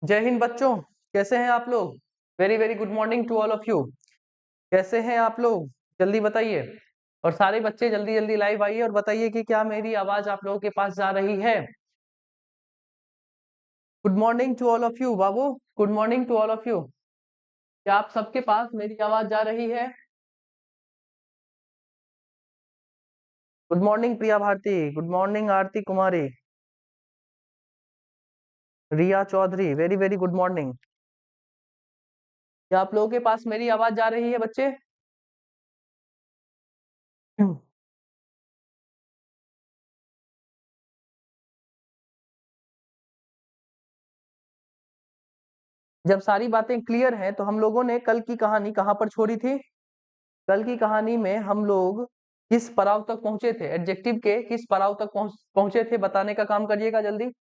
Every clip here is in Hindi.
जय हिंद बच्चों। कैसे हैं आप लोग? Very very good morning to all of you. कैसे हैं आप लोग? जल्दी बताइए। और सारे बच्चे जल्दी जल्दी लाइव आइए और बताइए कि क्या मेरी आवाज आप लोगों के पास जा रही है। Good morning to all of you बाबू। Good morning to all of you. क्या आप सबके पास मेरी आवाज जा रही है? Good morning Priya Bharti. Good morning Aarti Kumari. Riya Chaudhary, very very good morning. क्या आप लोगों के पास मेरी आवाज जा रही है बच्चे? जब सारी बातें क्लियर हैं तो हम लोगों ने कल की कहानी कहाँ पर छोड़ी थी? कल की कहानी में हम लोग किस पड़ाव तक पहुंचे थे? एडजेक्टिव के किस पड़ाव तक पहुंचे थे बताने का काम करिएगा जल्दी।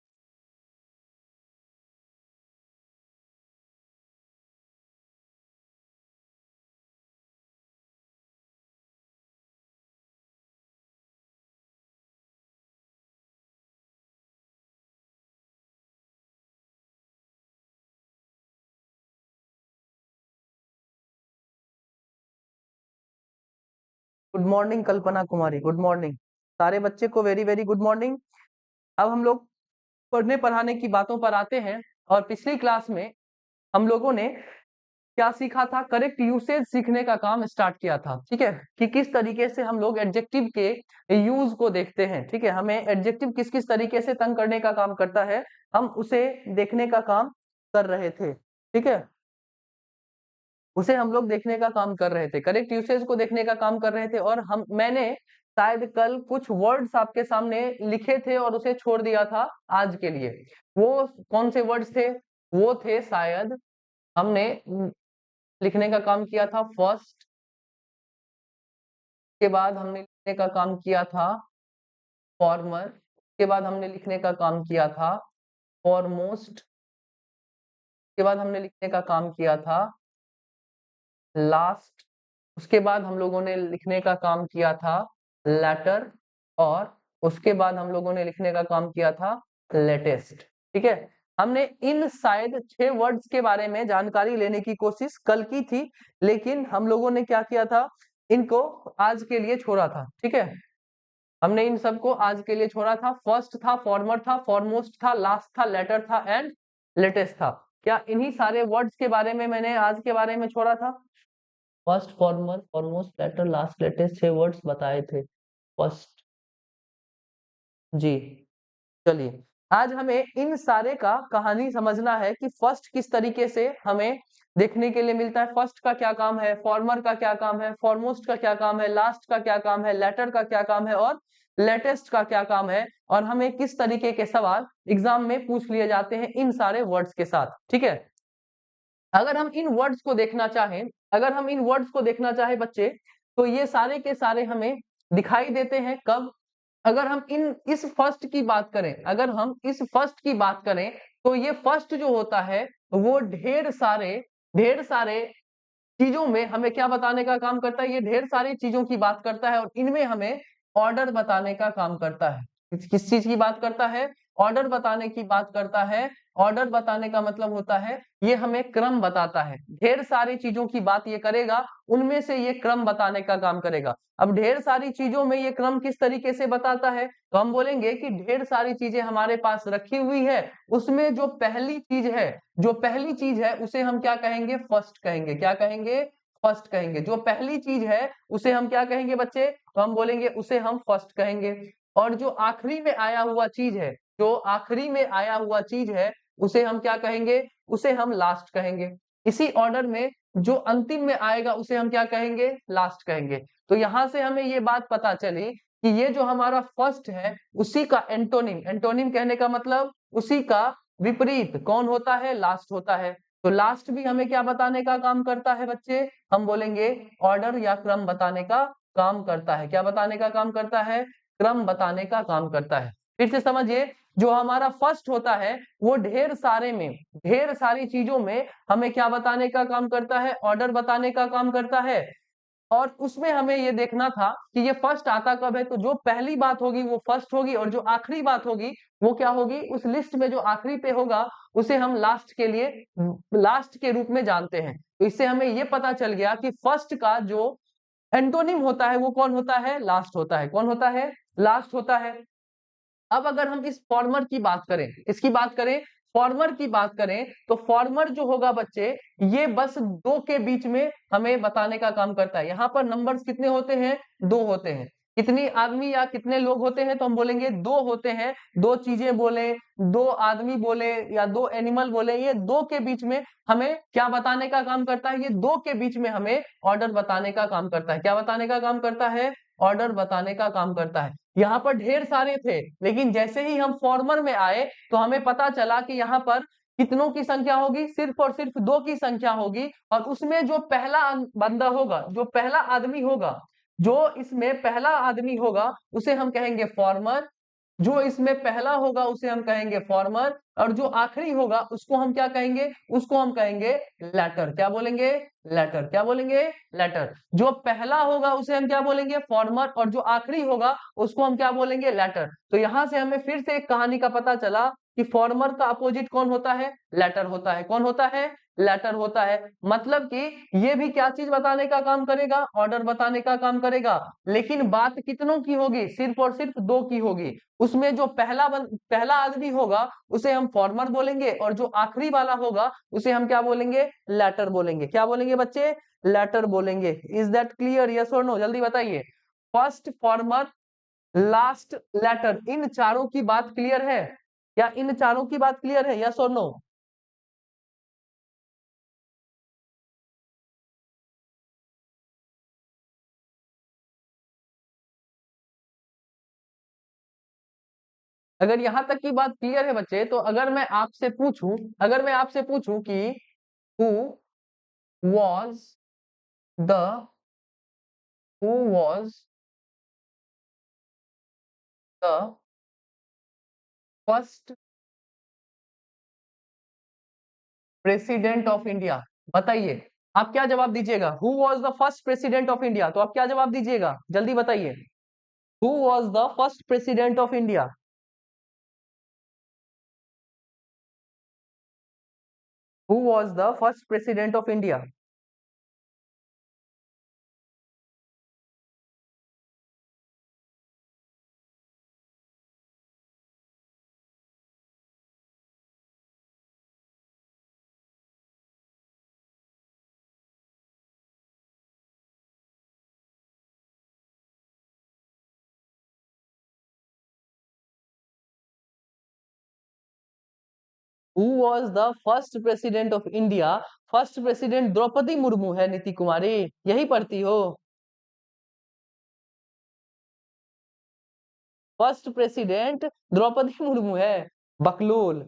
Good morning Kalpana Kumari, good morning. सारे बच्चे को वेरी वेरी गुड मॉर्निंग। अब हम लोग पढ़ने पढ़ाने की बातों पर आते हैं। और पिछली क्लास में हम लोगों ने क्या सीखा था? करेक्ट यूसेज सीखने का काम स्टार्ट किया था। ठीक है, कि किस तरीके से हम लोग एडजेक्टिव के यूज को देखते हैं। ठीक है, हमें एडजेक्टिव किस किस तरीके से तंग करने का काम करता है, हम उसे देखने का काम कर रहे थे। ठीक है, उसे हम लोग देखने का काम कर रहे थे, करेक्ट यूसेज को देखने का काम कर रहे थे। और मैंने शायद कल कुछ वर्ड्स आपके सामने लिखे थे और उसे छोड़ दिया था आज के लिए। वो कौन से वर्ड्स थे? वो थे शायद, हमने लिखने का काम किया था फर्स्ट, के बाद हमने लिखने का काम किया था फॉर्मर, के बाद हमने लिखने का काम किया था फॉरमोस्ट, के बाद हमने लिखने का काम किया था लास्ट, उसके बाद हम लोगों ने लिखने का काम किया था लेटर, और उसके बाद हम लोगों ने लिखने का काम किया था लेटेस्ट। ठीक है, हमने इन शायद 6 वर्ड्स के बारे में जानकारी लेने की कोशिश कल की थी, लेकिन हम लोगों ने क्या किया था? इनको आज के लिए छोड़ा था। ठीक है, हमने इन सबको आज के लिए छोड़ा था। फर्स्ट था, फॉर्मर था, फॉरमोस्ट था, लास्ट था, लेटर था एंड लेटेस्ट था। क्या इन्हीं सारे वर्ड्स के बारे में मैंने आज के बारे में छोड़ा था? First, former, foremost, latter, last, latest, 6 words बताए थे। फर्स्ट, जी। चलिए, आज हमें इन सारे का कहानी समझना है कि फर्स्ट किस तरीके से हमें देखने के लिए मिलता है। फर्स्ट का क्या काम है, फॉर्मर का क्या काम है, फॉरमोस्ट का क्या काम है, लास्ट का क्या काम है, लेटर का क्या काम है और लेटेस्ट का क्या काम है, और हमें किस तरीके के सवाल एग्जाम में पूछ लिए जाते हैं इन सारे वर्ड्स के साथ। ठीक है, अगर हम इन वर्ड्स को देखना चाहें, अगर हम इन वर्ड्स को देखना चाहें बच्चे, तो ये सारे के सारे हमें दिखाई देते हैं कब? अगर हम इन इस फर्स्ट की बात करें, अगर हम इस फर्स्ट की बात करें, तो ये फर्स्ट जो होता है वो ढेर सारे चीजों में हमें क्या बताने का काम करता है? ये ढेर सारी चीजों की बात करता है और इनमें हमें ऑर्डर बताने का काम करता है। किस चीज की बात करता है? ऑर्डर बताने की बात करता है। ऑर्डर बताने का मतलब होता है ये हमें क्रम बताता है। ढेर सारी चीजों की बात ये करेगा, उनमें से ये क्रम बताने का काम करेगा। अब ढेर सारी चीजों में ये क्रम किस तरीके से बताता है? तो हम बोलेंगे कि ढेर सारी चीजें हमारे पास रखी हुई है, उसमें जो पहली चीज है उसे हम क्या कहेंगे? फर्स्ट कहेंगे। क्या कहेंगे? फर्स्ट कहेंगे। जो पहली चीज है उसे हम क्या कहेंगे बच्चे? तो हम बोलेंगे उसे हम फर्स्ट कहेंगे। और जो आखिरी में आया हुआ चीज है, जो आखिरी में आया हुआ चीज है, उसे हम क्या कहेंगे? उसे हम लास्ट कहेंगे। इसी ऑर्डर में जो अंतिम में आएगा उसे हम क्या कहेंगे? लास्ट कहेंगे। तो यहां से हमें ये बात पता चली कि ये जो हमारा फर्स्ट है उसी का एंटोनिम, एंटोनिम कहने का मतलब उसी का विपरीत कौन होता है? लास्ट होता है। तो लास्ट भी हमें क्या बताने का काम करता है बच्चे? हम बोलेंगे ऑर्डर या क्रम बताने का काम करता है। क्या बताने का काम करता है? क्रम बताने का काम करता है। फिर से समझिए, जो हमारा फर्स्ट होता है वो ढेर सारी चीजों में हमें क्या बताने का काम करता है? ऑर्डर बताने का काम करता है। और उसमें हमें ये देखना था कि ये फर्स्ट आता कब है, तो जो पहली बात होगी वो फर्स्ट होगी और जो आखिरी बात होगी वो क्या होगी, उस लिस्ट में जो आखिरी पे होगा उसे हम लास्ट के लिए लास्ट के रूप में जानते हैं। तो इससे हमें ये पता चल गया कि फर्स्ट का जो एंटोनिम होता है वो कौन होता है, लास्ट होता है। कौन होता है, लास्ट होता है। अब अगर हम इस फॉर्मर की बात करें, इसकी बात करें, फॉर्मर की बात करें, तो फॉर्मर जो होगा बच्चे, ये बस दो के बीच में हमें बताने का काम करता है। यहाँ पर नंबर्स कितने होते हैं, दो होते हैं। कितनी आदमी या कितने लोग होते हैं, तो हम बोलेंगे दो होते हैं। दो चीजें बोले, दो आदमी बोले या दो एनिमल बोले, ये दो के बीच में हमें क्या बताने का काम करता है, ये दो के बीच में हमें ऑर्डर बताने का काम करता है। क्या बताने का काम करता है, ऑर्डर बताने का काम करता है। यहाँ पर ढेर सारे थे, लेकिन जैसे ही हम फॉर्मर में आए तो हमें पता चला कि यहाँ पर कितनों की संख्या होगी, सिर्फ और सिर्फ दो की संख्या होगी। और उसमें जो पहला बंदा होगा, जो पहला आदमी होगा, जो इसमें पहला आदमी होगा उसे हम कहेंगे फॉर्मर। जो इसमें पहला होगा उसे हम कहेंगे फॉर्मर, और जो आखिरी होगा उसको हम क्या कहेंगे, उसको हम कहेंगे लेटर। क्या बोलेंगे, लेटर। क्या बोलेंगे, लेटर। जो पहला होगा उसे हम क्या बोलेंगे, फॉर्मर, और जो आखिरी होगा उसको हम क्या बोलेंगे, लेटर। तो यहां से हमें फिर से एक कहानी का पता चला कि फॉर्मर का अपोजिट कौन होता है, लेटर होता है। कौन होता है, लेटर होता है। मतलब कि ये भी क्या चीज बताने का काम करेगा, ऑर्डर बताने का काम करेगा। लेकिन बात कितनों की होगी, सिर्फ और सिर्फ दो की होगी। उसमें जो पहला आदमी होगा उसे हम फॉर्मर बोलेंगे, और जो आखिरी वाला होगा उसे हम क्या बोलेंगे, लेटर बोलेंगे। क्या बोलेंगे बच्चे, लेटर बोलेंगे। इज दैट क्लियर, यस और नो, जल्दी बताइए। फर्स्ट फॉर्मर, लास्ट लेटर, इन चारों की बात क्लियर है क्या, इन चारों की बात क्लियर है, यस और नो। अगर यहां तक की बात क्लियर है बच्चे, तो अगर मैं आपसे पूछूं कि who was the who was the first president of India, बताइए आप क्या जवाब दीजिएगा। Who was the first president of India, तो आप क्या जवाब दीजिएगा, जल्दी बताइए। Who was the first president of India. Who was the first president of India. Who was the first president of India. First president Draupadi Murmu है, नीति कुमारी, यही पढ़ती हो। फर्स्ट प्रेसिडेंट द्रौपदी मुर्मू है, बकलोल।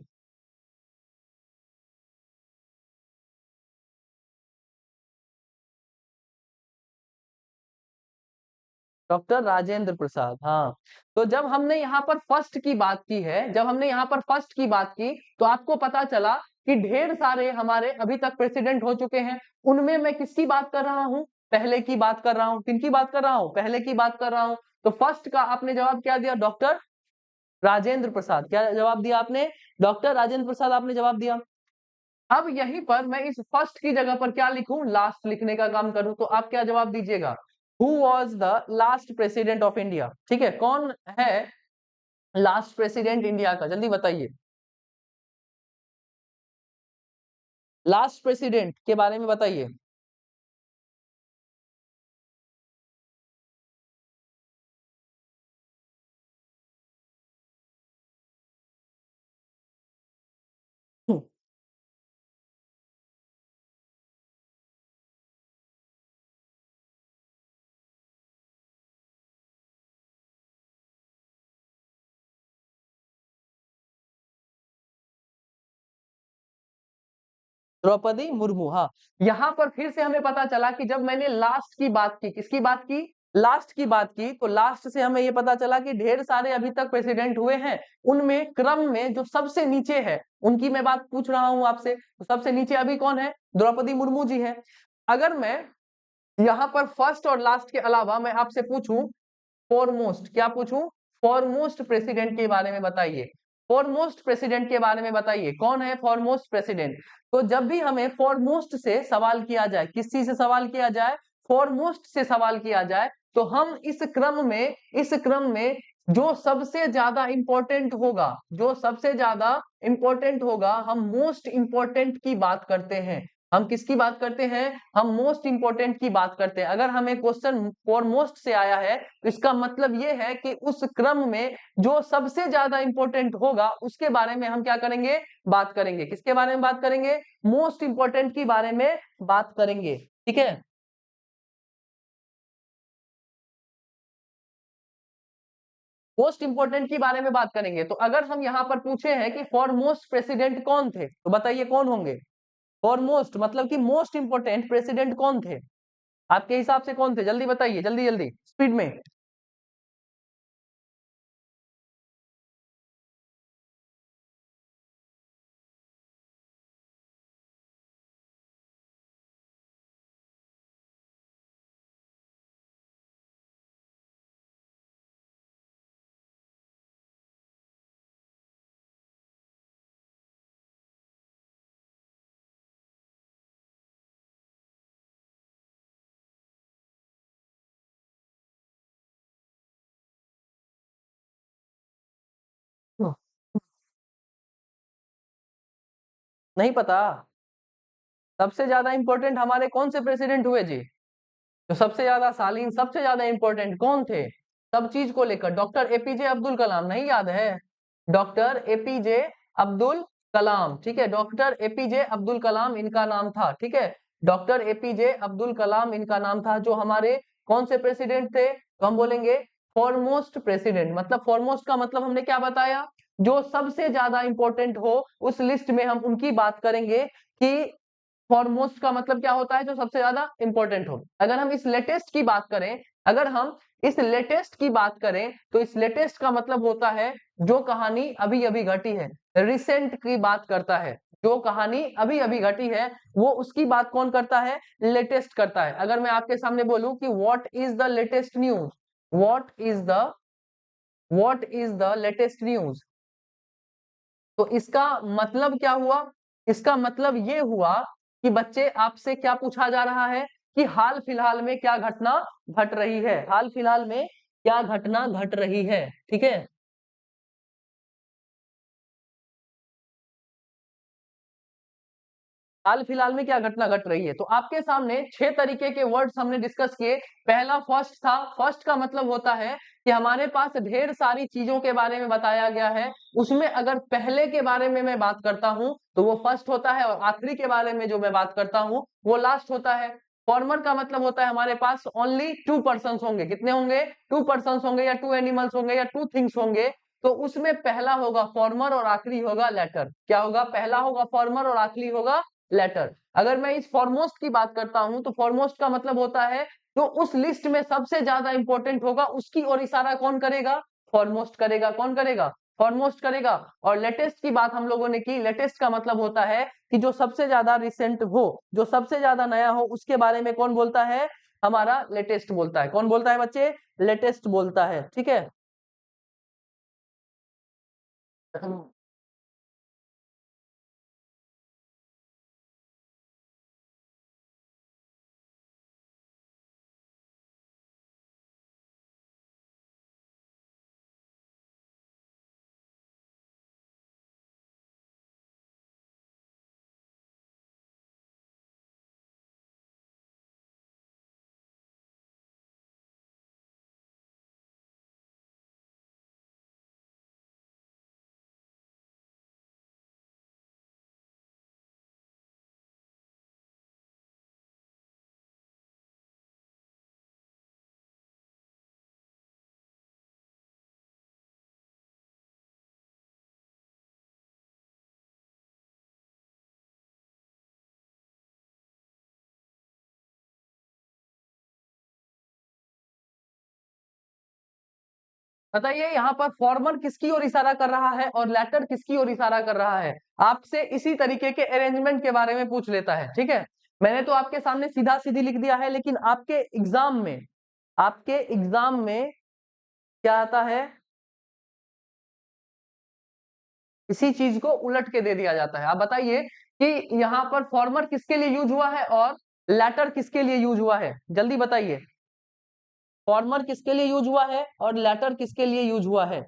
डॉक्टर राजेंद्र प्रसाद, हाँ। तो जब हमने यहाँ पर फर्स्ट की बात की है, जब हमने यहाँ पर फर्स्ट की बात की, तो आपको पता चला कि ढेर सारे हमारे अभी तक प्रेसिडेंट हो चुके हैं। उनमें मैं किसकी बात कर रहा हूँ, पहले की बात कर रहा हूँ। किनकी बात कर रहा हूँ, पहले की बात कर रहा हूँ। तो फर्स्ट का आपने जवाब क्या दिया, डॉक्टर राजेंद्र प्रसाद। क्या जवाब दिया आपने, डॉक्टर राजेंद्र प्रसाद आपने जवाब दिया। अब यहीं पर मैं इस फर्स्ट की जगह पर क्या लिखूं, लास्ट लिखने का काम करूं, तो आप क्या जवाब दीजिएगा। Who was the last president of India, ठीक है, कौन है लास्ट प्रेसिडेंट इंडिया का, जल्दी बताइए। लास्ट प्रेसिडेंट के बारे में बताइए। द्रौपदी मुर्मू, हाँ। यहाँ पर फिर से हमें पता चला कि जब मैंने लास्ट की बात की, किसकी बात की, लास्ट की बात की, तो लास्ट से हमें ये पता चला कि ढेर सारे अभी तक प्रेसिडेंट हुए हैं। उनमें क्रम में जो सबसे नीचे है, उनकी मैं बात पूछ रहा हूं आपसे, तो सबसे नीचे अभी कौन है, द्रौपदी मुर्मू जी है। अगर मैं यहाँ पर फर्स्ट और लास्ट के अलावा मैं आपसे पूछूं फॉरमोस्ट, क्या पूछूं? फॉरमोस्ट प्रेसिडेंट के बारे में बताइए। फॉरमोस्ट प्रेसिडेंट के बारे में बताइए, कौन है फॉरमोस्ट प्रेसिडेंट? तो जब भी हमें फॉरमोस्ट से सवाल किया जाए, किस चीज से सवाल किया जाए? फॉरमोस्ट से सवाल किया जाए, तो हम इस क्रम में जो सबसे ज्यादा इंपॉर्टेंट होगा, जो सबसे ज्यादा इंपॉर्टेंट होगा, हम मोस्ट इंपॉर्टेंट की बात करते हैं। हम किसकी बात करते हैं? हम मोस्ट इंपॉर्टेंट की बात करते हैं। अगर हमें क्वेश्चन फॉरमोस्ट से आया है तो इसका मतलब ये है कि उस क्रम में जो सबसे ज्यादा इंपॉर्टेंट होगा उसके बारे में हम क्या करेंगे? बात करेंगे। किसके बारे में बात करेंगे? मोस्ट इंपॉर्टेंट की बारे में बात करेंगे। ठीक है, मोस्ट इंपॉर्टेंट के बारे में बात करेंगे। तो अगर हम यहाँ पर पूछे हैं कि फॉरमोस्ट प्रेसिडेंट कौन थे, तो बताइए कौन होंगे? फॉरमोस्ट मतलब कि मोस्ट इंपॉर्टेंट प्रेसिडेंट कौन थे आपके हिसाब से? कौन थे? जल्दी बताइए, जल्दी जल्दी स्पीड में। नहीं पता? सबसे ज्यादा इंपॉर्टेंट हमारे कौन से प्रेसिडेंट हुए जी? तो सबसे ज्यादा सालीन, सबसे ज्यादा इंपॉर्टेंट कौन थे सब चीज को लेकर? डॉक्टर एपीजे अब्दुल कलाम, नहीं याद है? डॉक्टर एपीजे अब्दुल कलाम, ठीक है, डॉक्टर एपीजे अब्दुल कलाम इनका नाम था। ठीक है, डॉक्टर एपीजे अब्दुल कलाम इनका नाम था, जो हमारे कौन से प्रेसिडेंट थे? तो हम बोलेंगे फॉरमोस्ट प्रेसिडेंट। मतलब फॉरमोस्ट का मतलब हमने क्या बताया? जो सबसे ज्यादा इंपॉर्टेंट हो, उस लिस्ट में हम उनकी बात करेंगे कि फॉरमोस्ट का मतलब क्या होता है? जो सबसे ज्यादा इंपॉर्टेंट हो। अगर हम इस लेटेस्ट की बात करें, अगर हम इस लेटेस्ट की बात करें, तो इस लेटेस्ट का मतलब होता है जो कहानी अभी अभी घटी है, रिसेंट की बात करता है। जो कहानी अभी अभी घटी है वो उसकी बात कौन करता है? लेटेस्ट करता है। अगर मैं आपके सामने बोलूं कि what is the latest news, what is the latest news, तो इसका मतलब क्या हुआ? इसका मतलब ये हुआ कि बच्चे आपसे क्या पूछा जा रहा है कि हाल फिलहाल में क्या घटना घट रही है, हाल फिलहाल में क्या घटना घट रही है। ठीक है, हाल फिलहाल में क्या घटना घट रही है। तो आपके सामने 6 तरीके के वर्ड्स हमने डिस्कस किए। पहला फर्स्ट था। फर्स्ट का मतलब होता है कि हमारे पास ढेर सारी चीजों के बारे में बताया गया है, उसमें अगर पहले के बारे में मैं बात करता हूं तो वो फर्स्ट होता है, और आखिरी के बारे में जो मैं बात करता हूं वो लास्ट होता है। फॉर्मर का मतलब होता है हमारे पास ओनली 2 पर्सन होंगे। कितने होंगे? 2 पर्सन होंगे, या 2 एनिमल्स होंगे, या 2 थिंग्स होंगे। तो उसमें पहला होगा फॉर्मर और आखिरी होगा लेटर। क्या होगा? पहला होगा फॉर्मर और आखिरी होगा लेटर। अगर मैं इस फॉरमोस्ट की बात करता हूं तो फॉरमोस्ट का मतलब होता है जो उस लिस्ट में सबसे ज्यादा इंपॉर्टेंट होगा उसकी ओर इशारा कौन करेगा? फॉरमोस्ट करेगा। कौन करेगा? फॉरमोस्ट करेगा। और लेटेस्ट की बात हम लोगों ने की। लेटेस्ट का मतलब होता है कि जो सबसे ज्यादा रिसेंट हो, जो सबसे ज्यादा नया हो, उसके बारे में कौन बोलता है? हमारा लेटेस्ट बोलता है। कौन बोलता है बच्चे? लेटेस्ट बोलता है। ठीक है, बताइए यहाँ पर फॉर्मर किसकी ओर इशारा कर रहा है और लेटर किसकी ओर इशारा कर रहा है? आपसे इसी तरीके के अरेंजमेंट के बारे में पूछ लेता है। ठीक है, मैंने तो आपके सामने सीधा सीधी लिख दिया है, लेकिन आपके एग्जाम में क्या आता है, इसी चीज को उलट के दे दिया जाता है। आप बताइए कि यहाँ पर फॉर्मर किसके लिए यूज हुआ है और लेटर किसके लिए यूज हुआ है, जल्दी बताइए। फॉर्मर किसके लिए यूज हुआ है और लेटर किसके लिए यूज हुआ है?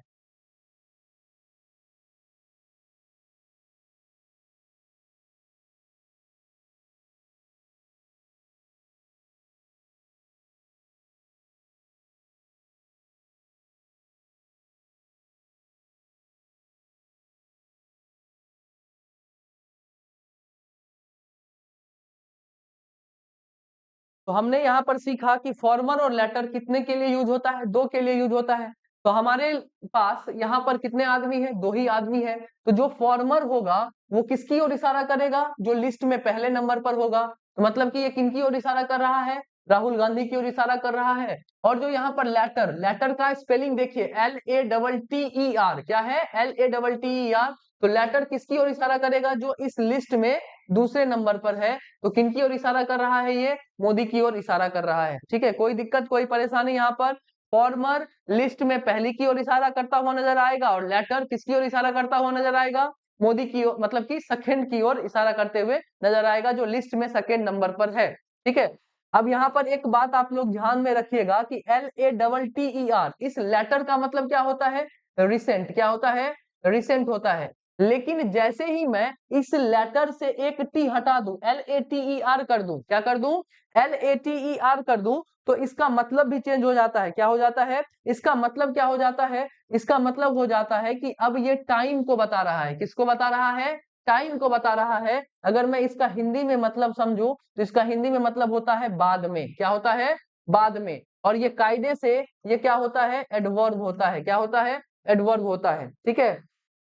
तो हमने यहाँ पर सीखा कि फॉर्मर और लेटर कितने के लिए यूज होता है, दो के लिए यूज होता है। तो हमारे पास यहाँ पर कितने आदमी है, दो ही आदमी है। तो जो फॉर्मर होगा वो किसकी ओर इशारा करेगा, जो लिस्ट में पहले नंबर पर होगा। तो मतलब कि ये किनकी ओर इशारा कर रहा है, राहुल गांधी की ओर इशारा कर रहा है। और जो यहाँ पर लेटर, लेटर का स्पेलिंग देखिए, LATTER, क्या है, LATTER। तो लेटर किसकी ओर इशारा करेगा, जो इस लिस्ट में दूसरे नंबर पर है। तो किनकी ओर इशारा कर रहा है, ये मोदी की ओर इशारा कर रहा है। ठीक है, कोई दिक्कत कोई परेशानी यहाँ पर? फॉर्मर लिस्ट में पहली की ओर इशारा करता हुआ नजर आएगा और लेटर किसकी ओर इशारा करता हुआ नजर आएगा, मोदी की ओर, मतलब कि सेकंड की ओर इशारा करते हुए नजर आएगा, जो लिस्ट में सेकंड नंबर पर है। ठीक है, अब यहाँ पर एक बात आप लोग ध्यान में रखिएगा कि LATTER, इस लेटर का मतलब क्या होता है, रिसेंट। क्या होता है, रिसेंट होता है। लेकिन जैसे ही मैं इस लेटर से एक टी हटा दूं, LATER कर दूं, क्या कर दूं, LATER कर दूं, तो इसका मतलब भी चेंज हो जाता है। क्या हो जाता है, इसका मतलब क्या हो जाता है, इसका मतलब हो जाता है कि अब ये टाइम को बता रहा है। किसको बता रहा है, टाइम को बता रहा है। अगर मैं इसका हिंदी में मतलब समझूं तो इसका हिंदी में मतलब होता है बाद में। क्या होता है, बाद में। और ये कायदे से ये क्या होता है, एडवर्ब होता है। क्या होता है, एडवर्ब होता है। ठीक है,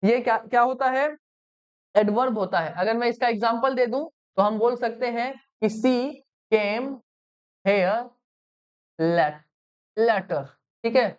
ये क्या क्या होता है, एडवर्ब होता है। अगर मैं इसका एग्जांपल दे दूं तो हम बोल सकते हैं कि सी केम हेयर लेटर। ठीक है,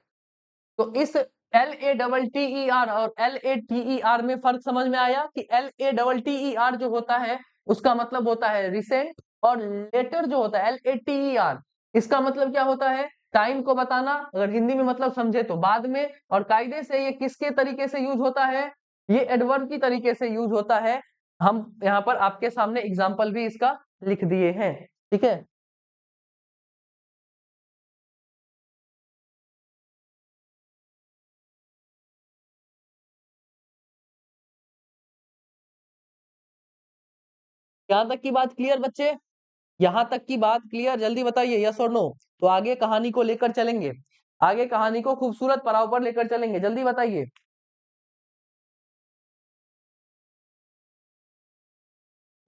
तो इस LATTER और LATER में फर्क समझ में आया कि LATTER जो होता है उसका मतलब होता है रिसेंट, और लेटर जो होता है LATER, इसका मतलब क्या होता है, टाइम को बताना। अगर हिंदी में मतलब समझे तो बाद में। और कायदे से ये किसके तरीके से यूज होता है, ये एडवर्ब की तरीके से यूज होता है। हम यहाँ पर आपके सामने एग्जाम्पल भी इसका लिख दिए हैं। ठीक है, यहाँ तक की बात क्लियर बच्चे, यहाँ तक की बात क्लियर, जल्दी बताइए यस और नो। तो आगे कहानी को लेकर चलेंगे, आगे कहानी को खूबसूरत पड़ाव पर लेकर चलेंगे, जल्दी बताइए।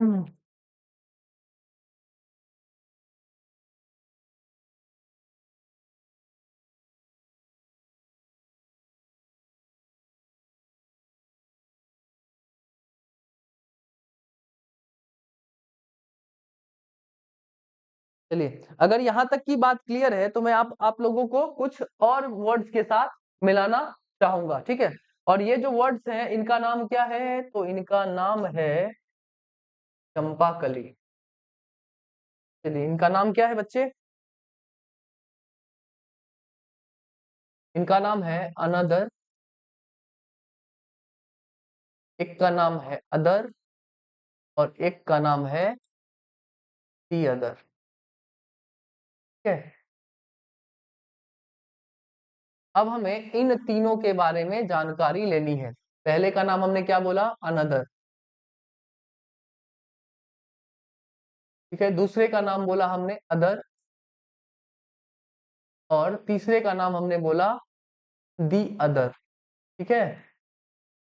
हम्म, चलिए, अगर यहाँ तक की बात क्लियर है तो मैं आप लोगों को कुछ और वर्ड्स के साथ मिलाना चाहूंगा। ठीक है, और ये जो वर्ड्स हैं इनका नाम क्या है, तो इनका नाम है चंपाकली। चलिए, इनका नाम क्या है बच्चे, इनका नाम है अनदर, एक का नाम है अदर, और एक का नाम है दी अदर। ठीक है, अब हमें इन तीनों के बारे में जानकारी लेनी है। पहले का नाम हमने क्या बोला, अनदर। ठीक है, दूसरे का नाम बोला हमने अदर, और तीसरे का नाम हमने बोला दी अदर। ठीक है,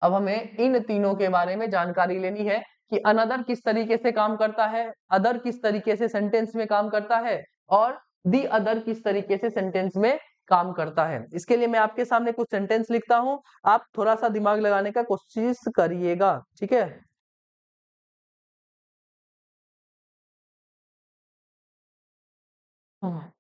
अब हमें इन तीनों के बारे में जानकारी लेनी है कि अनदर किस तरीके से काम करता है, अदर किस तरीके से सेंटेंस में काम करता है, और दी अदर किस तरीके से सेंटेंस में काम करता है। इसके लिए मैं आपके सामने कुछ सेंटेंस लिखता हूं, आप थोड़ा सा दिमाग लगाने का कोशिश करिएगा। ठीक है, हाँ।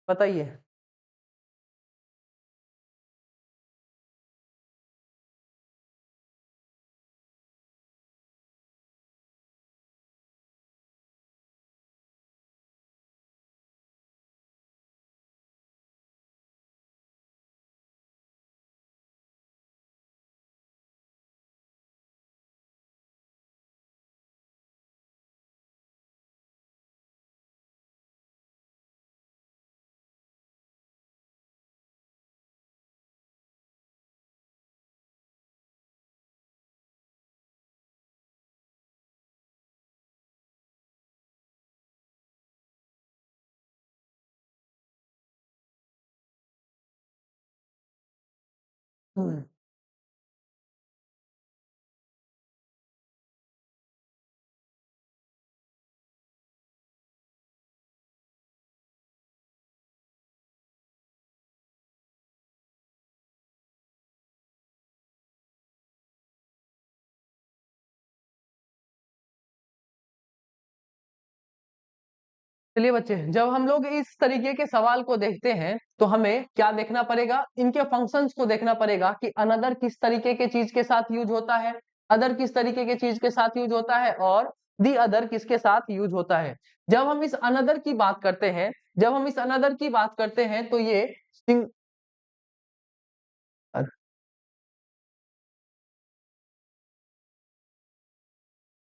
बताइए। हम्म। चलिए बच्चे, जब हम लोग इस तरीके के सवाल को देखते हैं तो हमें क्या देखना पड़ेगा, इनके फंक्शंस को देखना पड़ेगा कि अनदर किस तरीके के चीज के साथ यूज होता है, अदर किस तरीके के चीज के साथ यूज होता है, और दी अदर किसके साथ यूज होता है। जब हम इस अनदर की बात करते हैं, जब हम इस अनदर की बात करते हैं तो ये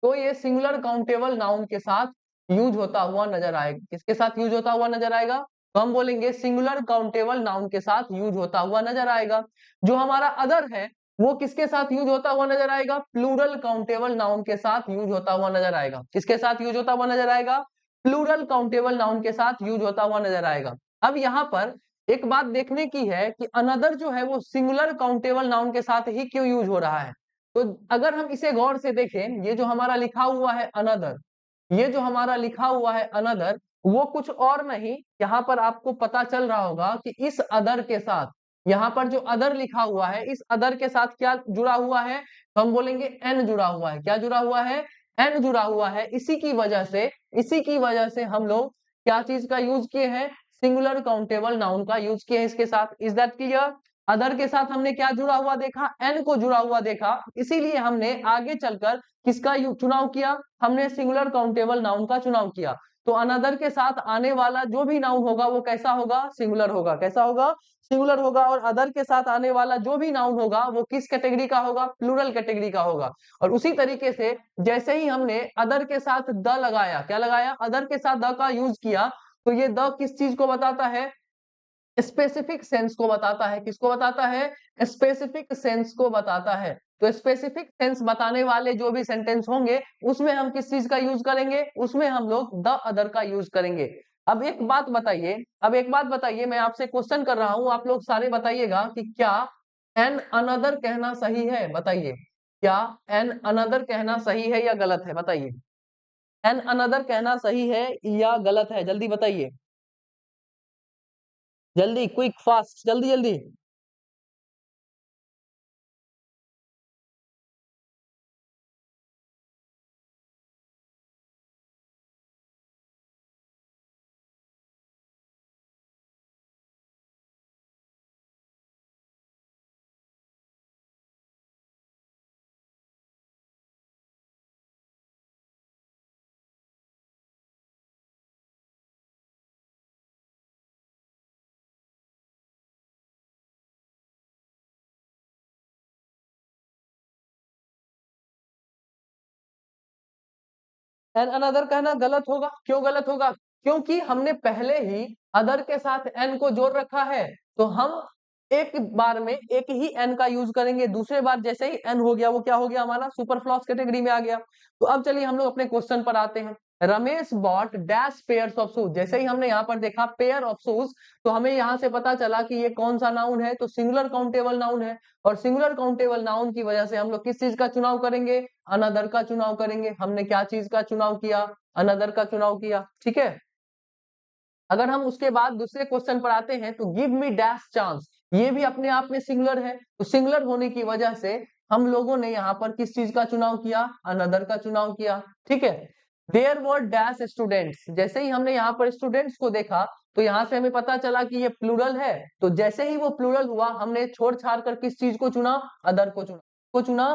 तो ये सिंगुलर काउंटेबल नाउन के साथ यूज होता हुआ नजर आएगा। किसके साथ यूज होता हुआ नजर आएगा? तो हम बोलेंगे सिंगुलर काउंटेबल नाउन के साथ यूज होता हुआ नजर आएगा। जो हमारा अदर है वो किसके साथ यूज होता हुआ नजर आएगा? प्लूरल काउंटेबल नाउन के साथ यूज होता हुआ नजर आएगा। किसके साथ यूज होता हुआ नजर आएगा? प्लूरल काउंटेबल नाउन के साथ यूज होता हुआ नजर आएगा। अब यहाँ पर एक बात देखने की है कि अनदर जो है वो सिंगुलर काउंटेबल नाउन के साथ ही क्यों यूज हो रहा है। तो अगर हम इसे गौर से देखें, ये जो हमारा लिखा हुआ है अनदर, ये जो हमारा लिखा हुआ है अनदर, वो कुछ और नहीं, यहाँ पर आपको पता चल रहा होगा कि इस अदर के साथ, यहाँ पर जो अदर लिखा हुआ है इस अदर के साथ क्या जुड़ा हुआ है? तो हम बोलेंगे एन जुड़ा हुआ है। क्या जुड़ा हुआ है? एन जुड़ा हुआ है। इसी की वजह से हम लोग क्या चीज का यूज किए हैं? सिंगुलर काउंटेबल नाउन का यूज किए हैं इसके साथ। Is that clear? अदर के साथ हमने क्या जुड़ा हुआ देखा? एन को जुड़ा हुआ देखा, इसीलिए हमने आगे चलकर किसका चुनाव किया? हमने सिंगुलर काउंटेबल नाउन का चुनाव किया। तो अनदर के साथ आने वाला जो भी नाउन होगा वो कैसा होगा? सिंगुलर होगा। कैसा होगा? सिंगुलर होगा। और अदर के साथ आने वाला जो भी नाउन होगा वो किस कैटेगरी का होगा? प्लूरल कैटेगरी का होगा। और उसी तरीके से जैसे ही हमने अदर के साथ द लगाया, क्या लगाया? अदर के साथ द का यूज किया, तो ये द किस चीज को बताता है? स्पेसिफिक सेंस को बताता है। किसको बताता है? स्पेसिफिक सेंस को बताता है। तो स्पेसिफिक सेंस बताने वाले जो भी सेंटेंस होंगे उसमें हम किस चीज का यूज करेंगे? उसमें हम लोग द अदर का यूज करेंगे। अब एक बात बताइए, मैं आपसे क्वेश्चन कर रहा हूं, आप लोग सारे बताइएगा कि क्या एन अनदर कहना सही है? बताइए, क्या एन अनदर कहना सही है या गलत है? बताइए, एन अनदर कहना सही है या गलत है? जल्दी बताइए, जल्दी, क्विक फास्ट, जल्दी जल्दी। एन अनदर कहना गलत होगा। क्यों गलत होगा? क्योंकि हमने पहले ही अदर के साथ एन को जोड़ रखा है। तो हम एक बार में एक ही एन का यूज करेंगे, दूसरे बार जैसे ही एन हो गया वो क्या हो गया? हमारा सुपरफ्लॉस कैटेगरी में आ गया। तो अब चलिए हम लोग अपने क्वेश्चन पर आते हैं। Ramesh bought dash pairs of shoes. जैसे ही हमने यहाँ पर देखा पेयर ऑफ शूज, तो हमें यहाँ से पता चला कि ये कौन सा नाउन है? तो सिंगुलर काउंटेबल नाउन है। और सिंगुलर काउंटेबल नाउन की वजह से हम लोग किस चीज का चुनाव करेंगे? अनदर का चुनाव करेंगे। हमने क्या चीज का चुनाव किया? अनदर का चुनाव किया। ठीक है। अगर हम उसके बाद दूसरे क्वेश्चन पर आते हैं तो गिव मी डैश चांस, ये भी अपने आप में सिंगुलर है। तो सिंगुलर होने की वजह से हम लोगों ने यहाँ पर किस चीज का चुनाव किया? अनदर का चुनाव किया। ठीक है। देयर वर डैश स्टूडेंट्स, जैसे ही हमने यहाँ पर स्टूडेंट्स को देखा तो यहाँ से हमें पता चला कि ये प्लूरल है, तो जैसे ही वो प्लूरल हुआ हमने छोड़ छाड़ कर किस चीज को चुना, अदर को चुना,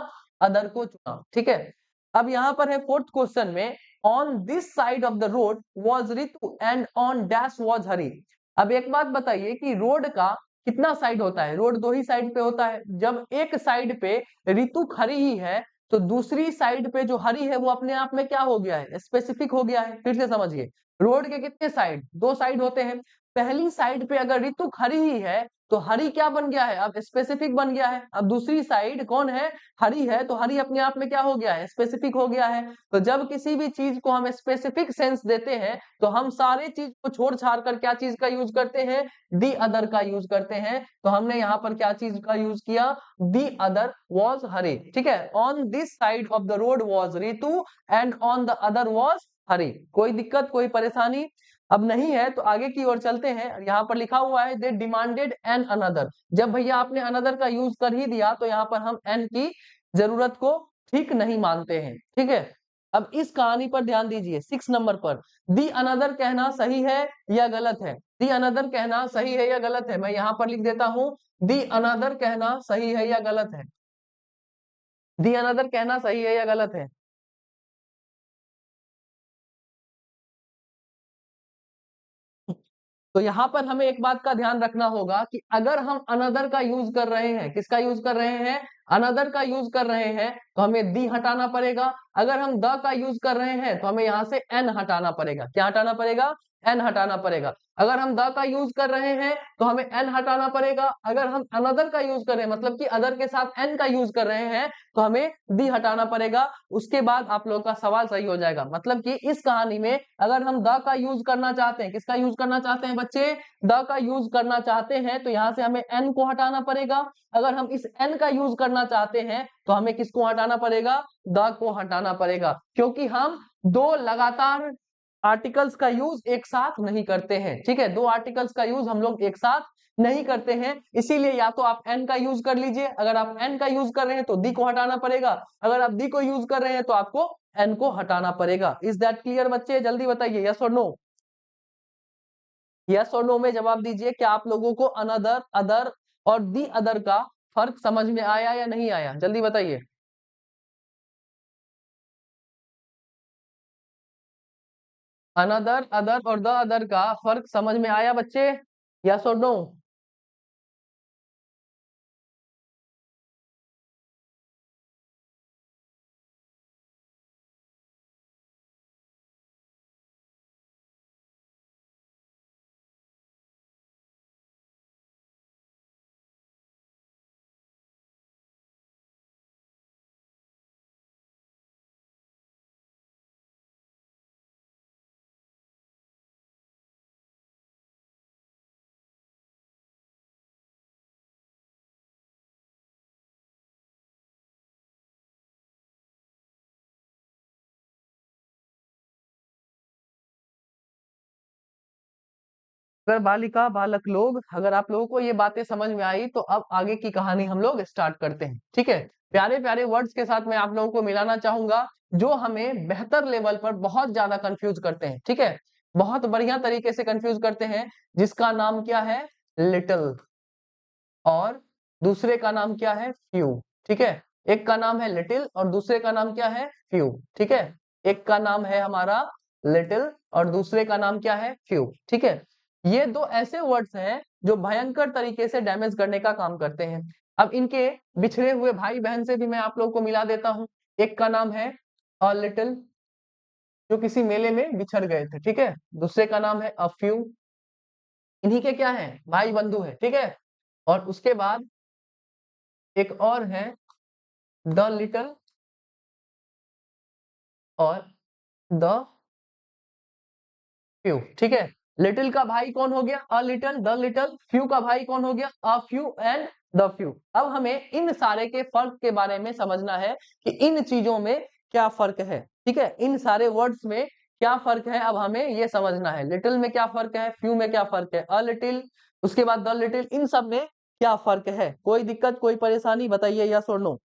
अदर को चुना, ठीक है। अब यहाँ पर है फोर्थ क्वेश्चन में, on this side of the road was Ritu and on dash was Hari. अब एक बात बताइए कि रोड का कितना साइड होता है, रोड दो ही साइड पे होता है, जब एक साइड पे रितु खड़ी ही है तो दूसरी साइड पे जो हरी है वो अपने आप में क्या हो गया है, स्पेसिफिक हो गया है। फिर से समझिए, रोड के कितने साइड, दो साइड होते हैं, पहली साइड पे अगर ऋतु खड़ी ही है तो हरी क्या बन गया है, अब स्पेसिफिक बन गया है। अब दूसरी साइड कौन है, हरी है, तो हरी अपने आप में क्या हो गया है, स्पेसिफिक हो गया है। तो जब किसी भी चीज को हम स्पेसिफिक सेंस देते हैं तो हम सारे चीज को छोड़ छाड़ कर क्या चीज का यूज करते हैं, दी अदर का यूज करते हैं। तो हमने यहाँ पर क्या चीज का यूज किया, दी अदर वॉज हरी, ठीक है। On this side of the road was Ritu and on the other was Hari. कोई दिक्कत, कोई परेशानी अब नहीं है तो आगे की ओर चलते हैं। यहाँ पर लिखा हुआ है दे डिमांडेड एन अनदर, जब भैया आपने अनदर का यूज कर ही दिया तो यहाँ पर हम एन की जरूरत को ठीक नहीं मानते हैं, ठीक है। अब इस कहानी पर ध्यान दीजिए, 6 नंबर पर, दी अनदर कहना सही है या गलत है, दी अनदर कहना सही है या गलत है, मैं यहाँ पर लिख देता हूं, दी अनदर कहना सही है या गलत है, दी अनदर कहना सही है या गलत है। तो यहाँ पर हमें एक बात का ध्यान रखना होगा कि अगर हम अनदर का यूज कर रहे हैं, किसका यूज कर रहे हैं, अनदर का यूज कर रहे हैं, तो हमें दी हटाना पड़ेगा। अगर हम द का यूज कर रहे हैं तो हमें यहाँ से एन हटाना पड़ेगा, क्या हटाना पड़ेगा, एन हटाना पड़ेगा। अगर हम द का यूज कर रहे हैं तो हमें एन हटाना पड़ेगा। अगर हम अनदर का यूज कर रहे हैं, मतलब कि अदर के साथ एन का यूज कर रहे हैं, तो हमें दी हटाना पड़ेगा। उसके बाद आप लोगों का सवाल सही हो जाएगा। मतलब कि इस कहानी में अगर हम द का यूज करना चाहते हैं, किसका यूज करना चाहते हैं बच्चे, द का यूज करना चाहते हैं, तो यहाँ से हमें एन को हटाना पड़ेगा। अगर हम इस एन का यूज करना चाहते हैं तो हमें किसको हटाना पड़ेगा, द को हटाना पड़ेगा, क्योंकि हम दो लगातार आर्टिकल्स का यूज एक साथ नहीं करते हैं, ठीक है। दो आर्टिकल्स का यूज हम लोग एक साथ नहीं करते हैं, इसीलिए या तो आप एन का यूज कर लीजिए, अगर आप एन का यूज कर रहे हैं तो दी को हटाना पड़ेगा, अगर आप दी को यूज कर रहे हैं तो आपको एन को हटाना पड़ेगा। इज दैट क्लियर बच्चे, जल्दी बताइए, यस और नो, यस और नो में जवाब दीजिए। क्या आप लोगों को अनदर, अदर और दी अदर का फर्क समझ में आया या नहीं आया, जल्दी बताइए। अनदर, अदर और द अदर का फर्क समझ में आया बच्चे, यस और नो। अगर बालिका बालक लोग, अगर आप लोगों को ये बातें समझ में आई तो अब आगे की कहानी हम लोग स्टार्ट करते हैं, ठीक है। प्यारे प्यारे वर्ड्स के साथ मैं आप लोगों को मिलाना चाहूंगा जो हमें बेहतर लेवल पर बहुत ज्यादा कंफ्यूज करते हैं, ठीक है, बहुत बढ़िया तरीके से कंफ्यूज करते हैं, जिसका नाम क्या है, लिटिल, और दूसरे का नाम क्या है, फ्यू, ठीक है। एक का नाम है लिटिल और दूसरे का नाम क्या है, फ्यू, ठीक है। एक का नाम है हमारा लिटिल और दूसरे का नाम क्या है, फ्यू, ठीक है। ये दो ऐसे वर्ड्स हैं जो भयंकर तरीके से डैमेज करने का काम करते हैं। अब इनके बिछड़े हुए भाई बहन से भी मैं आप लोगों को मिला देता हूं। एक का नाम है अ लिटिल, जो किसी मेले में बिछड़ गए थे, ठीक है। दूसरे का नाम है अ फ्यू, इन्हीं के क्या है, भाई बंधु है, ठीक है। और उसके बाद एक और है द लिटल और द फ्यू, ठीक है। लिटिल का भाई कौन हो गया, a little, the little, few का भाई कौन हो गया, a few and the few. अब हमें इन सारे के फर्क के बारे में समझना है कि इन चीजों में क्या फर्क है, ठीक है। इन सारे वर्ड्स में क्या फर्क है, अब हमें ये समझना है। लिटिल में क्या फर्क है, फ्यू में क्या फर्क है, अ लिटिल, उसके बाद द लिटिल, इन सब में क्या फर्क है। कोई दिक्कत, कोई परेशानी बताइए, यस और नो।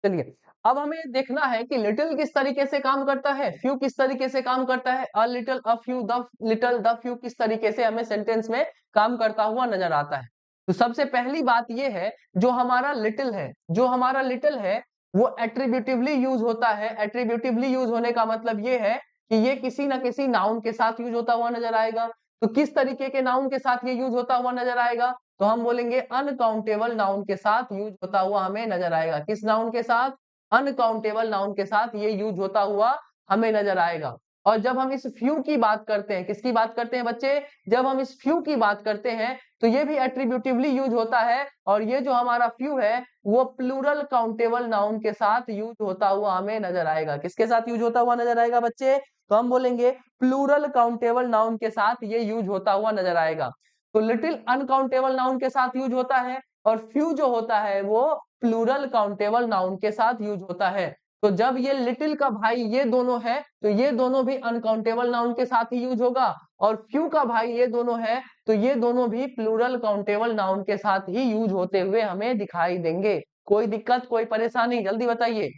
चलिए, अब हमें देखना है कि लिटिल किस तरीके से काम करता है, फ्यू किस तरीके से काम करता है, a little, a few, the little, the few किस तरीके से हमें सेंटेंस में काम करता हुआ नजर आता है। तो सबसे पहली बात ये है, जो हमारा लिटिल है, जो हमारा लिटिल है, वो एट्रीब्यूटिवली यूज होता है। एट्रीब्यूटिवली यूज होने का मतलब ये है कि ये किसी ना किसी नाउन के साथ यूज होता हुआ नजर आएगा। तो किस तरीके के नाउन के साथ ये यूज होता हुआ नजर आएगा? तो हम बोलेंगे अनकाउंटेबल नाउन के साथ यूज होता हुआ हमें नजर आएगा। किस नाउन के साथ? अनकाउंटेबल नाउन के साथ ये यूज होता हुआ हमें नजर आएगा। और जब हम इस फ्यू की बात करते हैं, किसकी बात करते हैं बच्चे? जब हम इस फ्यू की बात करते हैं तो ये भी एट्रीब्यूटिवली यूज होता है, और ये जो हमारा फ्यू है वो प्लूरल काउंटेबल नाउन के साथ यूज होता हुआ हमें नजर आएगा। किसके साथ यूज होता हुआ नजर आएगा बच्चे? तो हम बोलेंगे प्लूरल काउंटेबल नाउन के साथ ये यूज होता हुआ नजर आएगा। तो लिटिल अनकाउंटेबल नाउन के साथ यूज होता है, और फ्यू जो होता है वो प्लूरल काउंटेबल नाउन के साथ यूज होता है। तो जब ये लिटिल का भाई ये दोनों है, तो ये दोनों भी अनकाउंटेबल नाउन के साथ ही यूज होगा, और फ्यू का भाई ये दोनों है, तो ये दोनों भी प्लूरल काउंटेबल नाउन के साथ ही यूज होते हुए हमें दिखाई देंगे। कोई दिक्कत, कोई परेशानी, जल्दी बताइए।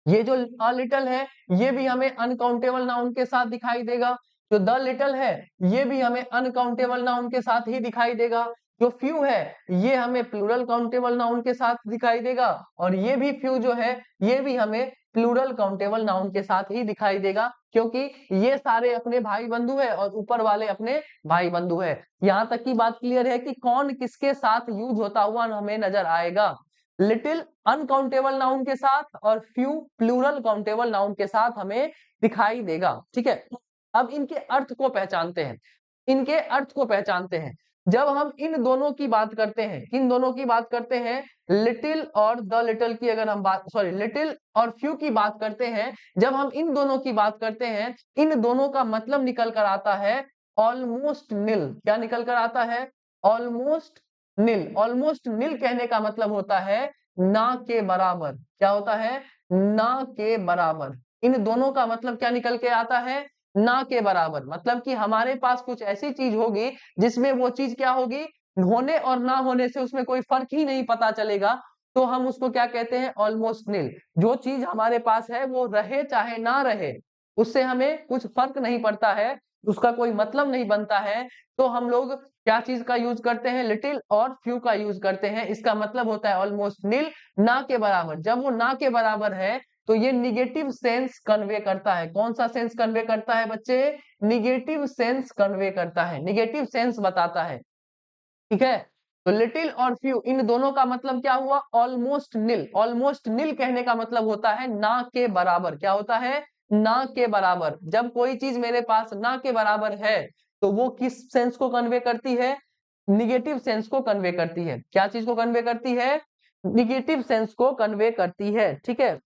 ये जो अ लिटिल है ये भी हमें अनकाउंटेबल नाउन के साथ दिखाई देगा। जो द लिटिल है ये भी हमें अनकाउंटेबल नाउन के साथ ही दिखाई देगा। जो फ्यू है ये हमें प्लूरल काउंटेबल नाउन के साथ दिखाई देगा, और ये भी फ्यू जो है ये भी हमें प्लूरल काउंटेबल नाउन के साथ ही दिखाई देगा, क्योंकि ये सारे अपने भाई बंधु है और ऊपर वाले अपने भाई बंधु है। यहाँ तक की बात क्लियर है कि कौन किसके साथ यूज होता हुआ हमें नजर आएगा। लिटिल अनकाउंटेबल नाउन के साथ और फ्यू प्लूरल काउंटेबल नाउन के साथ हमें दिखाई देगा। ठीक है, अब इनके अर्थ को पहचानते हैं। इनके अर्थ को पहचानते हैं। जब हम इन दोनों की बात करते हैं, किन दोनों की बात करते हैं? लिटिल और द लिटिल की अगर हम बात, सॉरी, लिटिल और फ्यू की बात करते हैं, जब हम इन दोनों की बात करते हैं, इन दोनों का मतलब निकल कर आता है ऑलमोस्ट निल। क्या निकल कर आता है? ऑलमोस्ट निल। ऑलमोस्ट निल कहने का मतलब होता है ना के बराबर। क्या होता है? ना के बराबर। इन दोनों का मतलब क्या निकल के आता है? ना के बराबर। मतलब कि हमारे पास कुछ ऐसी चीज होगी जिसमें वो चीज क्या होगी, होने और ना होने से उसमें कोई फर्क ही नहीं पता चलेगा, तो हम उसको क्या कहते हैं? ऑलमोस्ट निल। जो चीज हमारे पास है वो रहे चाहे ना रहे, उससे हमें कुछ फर्क नहीं पड़ता है, उसका कोई मतलब नहीं बनता है, तो हम लोग क्या चीज का यूज करते हैं? लिटिल और फ्यू का यूज करते हैं। इसका मतलब होता है ऑलमोस्ट निल, ना के बराबर। जब वो ना के बराबर है तो ये निगेटिव सेंस कन्वे करता है। कौन सा सेंस कन्वे करता है बच्चे? निगेटिव सेंस कन्वे करता है, निगेटिव सेंस बताता है। ठीक है, तो लिटिल और फ्यू इन दोनों का मतलब क्या हुआ? ऑलमोस्ट निल। ऑलमोस्ट निल कहने का मतलब होता है ना के बराबर। क्या होता है? ना के बराबर। जब कोई चीज मेरे पास ना के बराबर है तो वो किस सेंस को कन्वे करती है? निगेटिव सेंस को कन्वे करती है। क्या चीज को कन्वे करती है? निगेटिव सेंस को कन्वे करती है। ठीक है,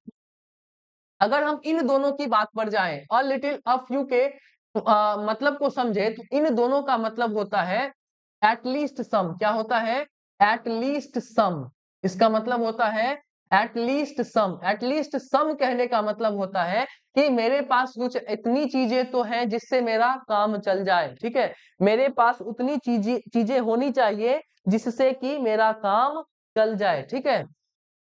अगर हम इन दोनों की बात पर जाएं, अ लिटिल, अ फ्यू के मतलब को समझे, तो इन दोनों का मतलब होता है एटलीस्ट सम। क्या होता है? At least sum. इसका मतलब होता है एटलीस्ट सम। एटलीस्ट सम कहने का मतलब होता है कि मेरे पास कुछ इतनी चीजें तो हैं जिससे मेरा काम चल जाए। ठीक है, मेरे पास उतनी चीजें चीजें होनी चाहिए जिससे कि मेरा काम चल जाए। ठीक है,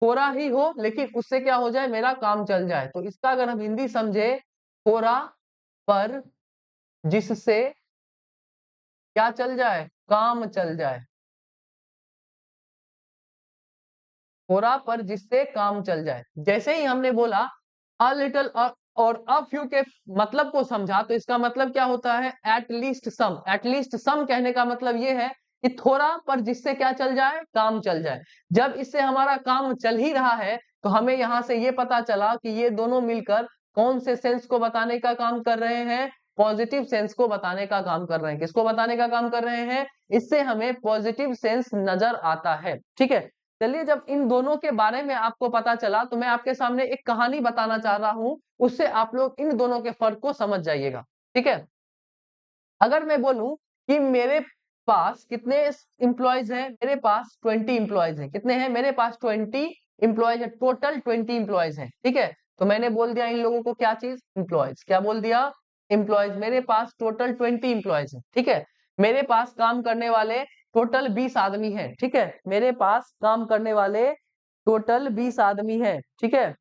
थोड़ा ही हो लेकिन उससे क्या हो जाए? मेरा काम चल जाए। तो इसका अगर हम हिंदी समझे, थोड़ा पर जिससे क्या चल जाए? काम चल जाए। थोड़ा पर जिससे काम चल जाए। जैसे ही हमने बोला अ लिटिल और अ फ्यू के मतलब को समझा, तो इसका मतलब क्या होता है? At least some. At least some कहने का मतलब ये है कि थोड़ा पर जिससे क्या चल जाए? काम चल जाए। जब इससे हमारा काम चल ही रहा है तो हमें यहाँ से ये पता चला कि ये दोनों मिलकर कौन से सेंस को बताने का काम कर रहे हैं? पॉजिटिव सेंस को बताने का काम कर रहे हैं। किसको बताने का काम कर रहे हैं? इससे हमें पॉजिटिव सेंस नजर आता है। ठीक है, चलिए, जब इन दोनों के बारे में आपको पता चला तो मैं आपके सामने एक कहानी बताना चाह रहा हूं, उससे आप लोग इन दोनों के फर्क को समझ जाइएगा। ठीक है, अगर मैं बोलूं कि मेरे पास कितने इंप्लॉयज हैं? मेरे पास 20 इंप्लॉयज हैं। कितने हैं? मेरे पास 20 इंप्लॉयज है, टोटल 20 इंप्लॉयज हैं। ठीक है, तो मैंने बोल दिया इन लोगों को क्या चीज? इंप्लॉयज। क्या बोल दिया? इंप्लॉयज। मेरे पास टोटल 20 इंप्लॉयज है। ठीक है, मेरे पास काम करने वाले टोटल 20 आदमी हैं, ठीक है, मेरे पास काम करने वाले टोटल 20 आदमी हैं, ठीक है।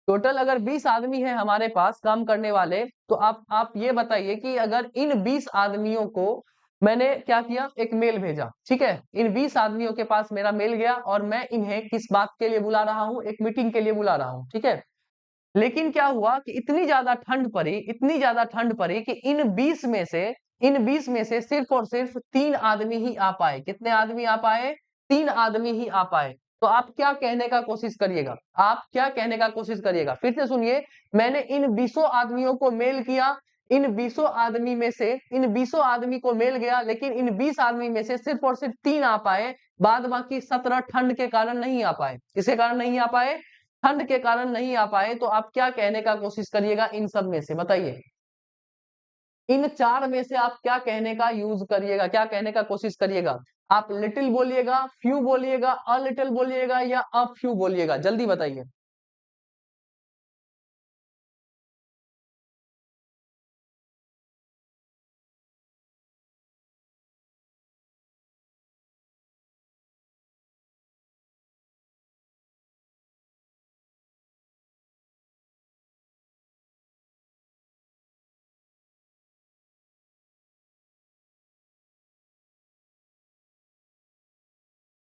टोटल अगर 20 आदमी है हमारे पास काम करने वाले, तो आप ये बताइए कि अगर इन 20 आदमियों को मैंने क्या किया, एक मेल भेजा, ठीक है, इन 20 आदमियों के पास मेरा मेल गया और मैं इन्हें किस बात के लिए बुला रहा हूँ, एक मीटिंग के लिए बुला रहा हूँ, ठीक है। लेकिन क्या हुआ कि इतनी ज्यादा ठंड पड़ी, इतनी ज्यादा ठंड पड़ी कि इन 20 में से सिर्फ और सिर्फ 3 आदमी ही आ पाए। कितने आदमी आ पाए? 3 आदमी ही आ पाए। तो आप क्या कहने का कोशिश करिएगा, आप क्या कहने का कोशिश करिएगा, फिर से सुनिए। मैंने इन 20 आदमियों को मेल किया, इन 20 आदमी को मेल गया, लेकिन इन 20 आदमी में से सिर्फ और सिर्फ 3 आ पाए। बाद बाकी 17 ठंड के कारण नहीं आ पाए। किसके कारण नहीं आ पाए? ठंड के कारण नहीं आ पाए। तो आप क्या कहने का कोशिश करिएगा इन सब में से, बताइए। इन 4 में से आप क्या कहने का यूज करिएगा, क्या कहने का कोशिश करिएगा? आप लिटिल बोलिएगा, फ्यू बोलिएगा, अ लिटिल बोलिएगा या अ फ्यू बोलिएगा, जल्दी बताइए।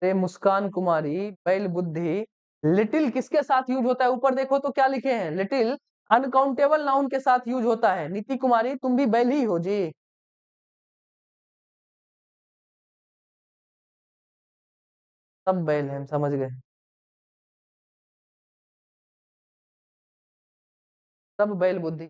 ते मुस्कान कुमारी, बैल बुद्धि, लिटिल किसके साथ यूज होता है? ऊपर देखो तो क्या लिखे हैं, लिटिल अनकाउंटेबल नाउन के साथ यूज होता है। नीति कुमारी तुम भी बैल ही हो जी। सब बैल हैं, हम समझ गए। सब बैल बुद्धि।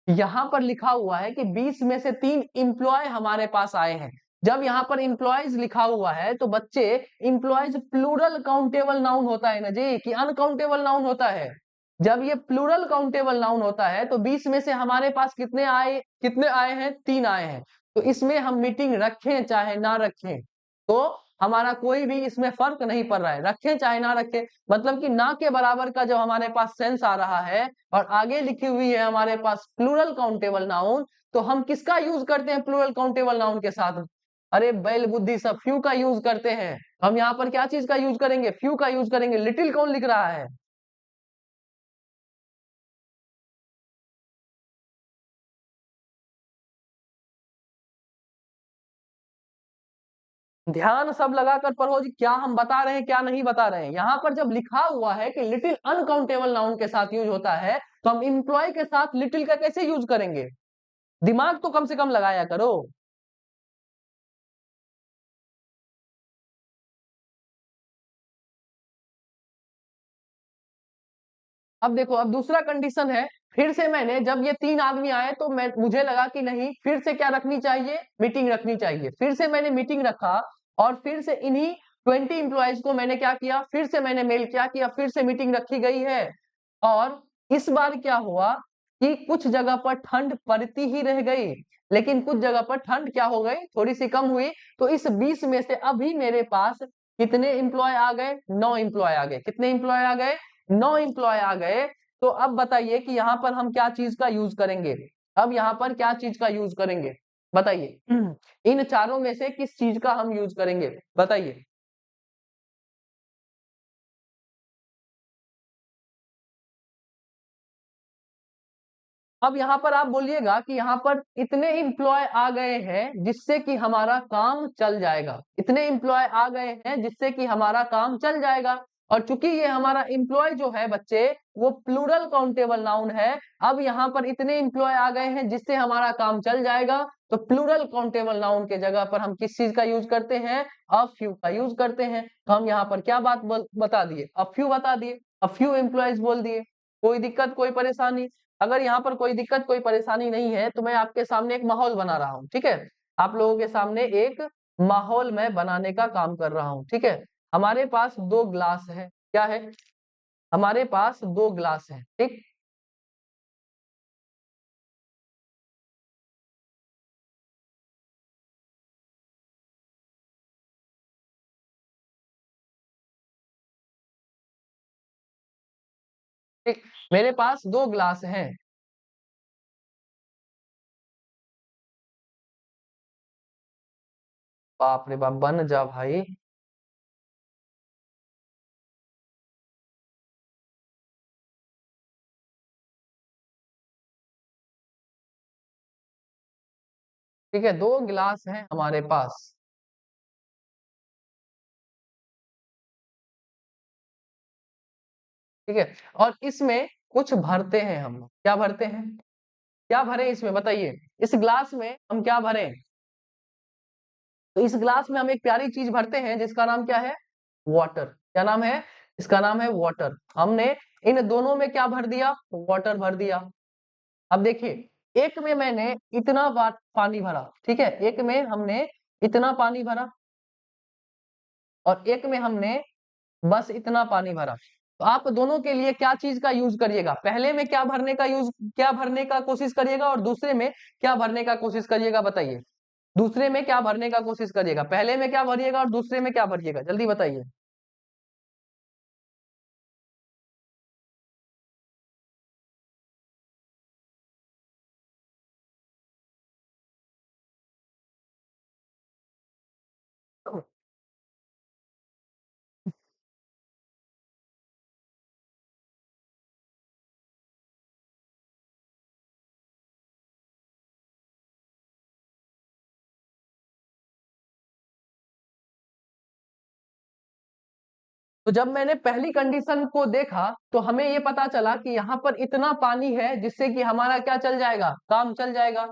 यहाँ पर लिखा हुआ है कि 20 में से 3 इंप्लॉय हमारे पास आए हैं। जब यहाँ पर इंप्लॉयज लिखा हुआ है तो बच्चे, इंप्लॉयज प्लूरल काउंटेबल नाउन होता है ना जी, कि अनकाउंटेबल नाउन होता है? जब ये प्लूरल काउंटेबल नाउन होता है तो 20 में से हमारे पास कितने आए हैं? 3 आए हैं। तो इसमें हम मीटिंग रखें चाहे ना रखें, तो हमारा कोई भी इसमें फर्क नहीं पड़ रहा है, रखें चाहे ना रखें। मतलब कि ना के बराबर का जब हमारे पास सेंस आ रहा है और आगे लिखी हुई है हमारे पास प्लूरल काउंटेबल नाउन, तो हम किसका यूज करते हैं प्लूरल काउंटेबल नाउन के साथ? अरे बैल बुद्धि, सब फ्यू का यूज करते हैं। हम यहाँ पर क्या चीज का यूज करेंगे? फ्यू का यूज करेंगे। लिटिल कौन लिख रहा है? ध्यान सब लगाकर पढ़ो जी, क्या हम बता रहे हैं क्या नहीं बता रहे हैं। यहाँ पर जब लिखा हुआ है कि लिटिल अनकाउंटेबल नाउन के साथ यूज होता है, तो हम इंप्लॉय के साथ लिटिल का कैसे यूज करेंगे? दिमाग तो कम से कम लगाया करो। अब देखो, अब दूसरा कंडीशन है। फिर से मैंने, जब ये 3 आदमी आए तो मुझे लगा कि नहीं, फिर से क्या रखनी चाहिए? मीटिंग रखनी चाहिए। फिर से मैंने मीटिंग रखा और फिर से इन्हीं 20 इंप्लॉइज को मैंने क्या किया, फिर से मैंने मेल किया कि अब फिर से मीटिंग रखी गई है। और इस बार क्या हुआ कि कुछ जगह पर ठंड पड़ती ही रह गई, लेकिन कुछ जगह पर ठंड क्या हो गई, थोड़ी सी कम हुई। तो इस 20 में से अभी मेरे पास कितने इंप्लॉय आ गए? 9 इंप्लॉय आ गए। कितने इंप्लॉय आ गए? 9 इंप्लॉय आ गए। तो अब बताइए कि यहाँ पर हम क्या चीज का यूज करेंगे? अब यहाँ पर क्या चीज का यूज करेंगे, बताइए। इन चारों में से किस चीज का हम यूज करेंगे, बताइए। अब यहाँ पर आप बोलिएगा कि यहाँ पर इतने इंप्लॉय आ गए हैं जिससे कि हमारा काम चल जाएगा। इतने इंप्लॉय आ गए हैं जिससे कि हमारा काम चल जाएगा। और चूंकि ये हमारा इंप्लॉय जो है बच्चे, वो प्लूरल काउंटेबल नाउन है। अब यहाँ पर इतने इंप्लॉय आ गए हैं जिससे हमारा काम चल जाएगा, तो प्लूरल काउंटेबल नाउन के जगह पर हम किस चीज का यूज करते हैं? अ फ्यू का यूज करते हैं। तो हम यहाँ पर क्या बात बता दिए? अ फ्यू बता दिए, अ फ्यू एम्प्लॉयज बोल दिए। कोई दिक्कत, कोई परेशानी? अगर यहाँ पर कोई दिक्कत, कोई परेशानी नहीं है, तो मैं आपके सामने एक माहौल बना रहा हूँ, ठीक है। आप लोगों के सामने एक माहौल मैं बनाने का काम कर रहा हूँ, ठीक है। हमारे पास 2 ग्लास है, क्या है? हमारे पास 2 ग्लास है, ठीक। ठीक, मेरे पास 2 ग्लास हैं। बाप रे बाप, बन जा भाई। ठीक है, 2 गिलास हैं हमारे पास। ठीक है, और इसमें कुछ भरते हैं हम। क्या भरते हैं? क्या भरें इसमें बताइए? इस ग्लास में हम क्या भरें? तो इस ग्लास में हम एक प्यारी चीज भरते हैं जिसका नाम क्या है? वाटर। क्या नाम है? इसका नाम है वाटर। हमने इन दोनों में क्या भर दिया? वाटर भर दिया। अब देखिए, एक में मैंने इतना पानी भरा, ठीक है, एक में हमने इतना पानी भरा, और एक में हमने बस इतना पानी भरा। तो आप दोनों के लिए क्या चीज का यूज करिएगा? पहले में क्या भरने का कोशिश करिएगा, और दूसरे में क्या भरने का कोशिश करिएगा बताइए? दूसरे में क्या भरने का कोशिश करिएगा? पहले में क्या भरिएगा और दूसरे में क्या भरिएगा? जल्दी बताइए। तो जब मैंने पहली कंडीशन को देखा तो हमें ये पता चला कि यहाँ पर इतना पानी है जिससे कि हमारा क्या चल जाएगा? काम चल जाएगा।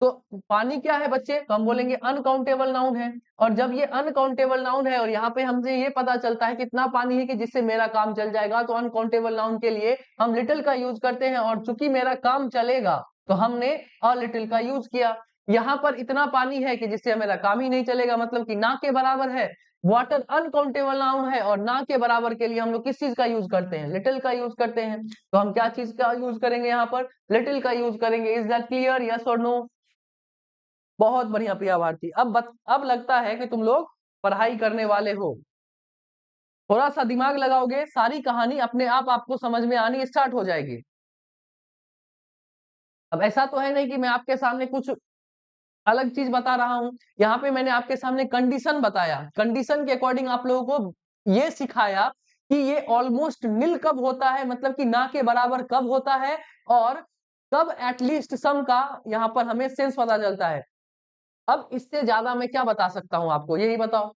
तो पानी क्या है बच्चे? तो हम बोलेंगे अनकाउंटेबल नाउन है। और जब ये अनकाउंटेबल नाउन है और यहाँ पे हमसे ये पता चलता है कितना पानी है कि जिससे मेरा काम चल जाएगा, तो अनकाउंटेबल नाउन के लिए हम लिटिल का यूज करते हैं, और चूंकि मेरा काम चलेगा तो हमने अ लिटिल का यूज किया। यहाँ पर इतना पानी है कि जिससे मेरा काम ही नहीं चलेगा, मतलब कि ना के बराबर है। वाटर अनकाउंटेबल नाउन है, और ना के बराबर के लिए हम लोग किस चीज का यूज करते हैं? लिटिल का यूज करते हैं। तो हम क्या चीज का यूज करेंगे यहाँ पर? लिटिल का यूज करेंगे। Is that clear? यस और नो? बहुत बढ़िया प्रिया भारती। अब लगता है कि तुम लोग पढ़ाई करने वाले हो। थोड़ा सा दिमाग लगाओगे, सारी कहानी अपने आप आपको समझ में आनी स्टार्ट हो जाएगी। अब ऐसा तो है नहीं कि मैं आपके सामने कुछ अलग चीज बता रहा हूं। यहाँ पे मैंने आपके सामने कंडीशन बताया, कंडीशन के अकॉर्डिंग आप लोगों को ये सिखाया कि ये ऑलमोस्ट नील कब होता है, मतलब कि ना के बराबर कब होता है, और कब एटलीस्ट सम का यहाँ पर हमें सेंस पता चलता है। अब इससे ज्यादा मैं क्या बता सकता हूं आपको, यही बताओ।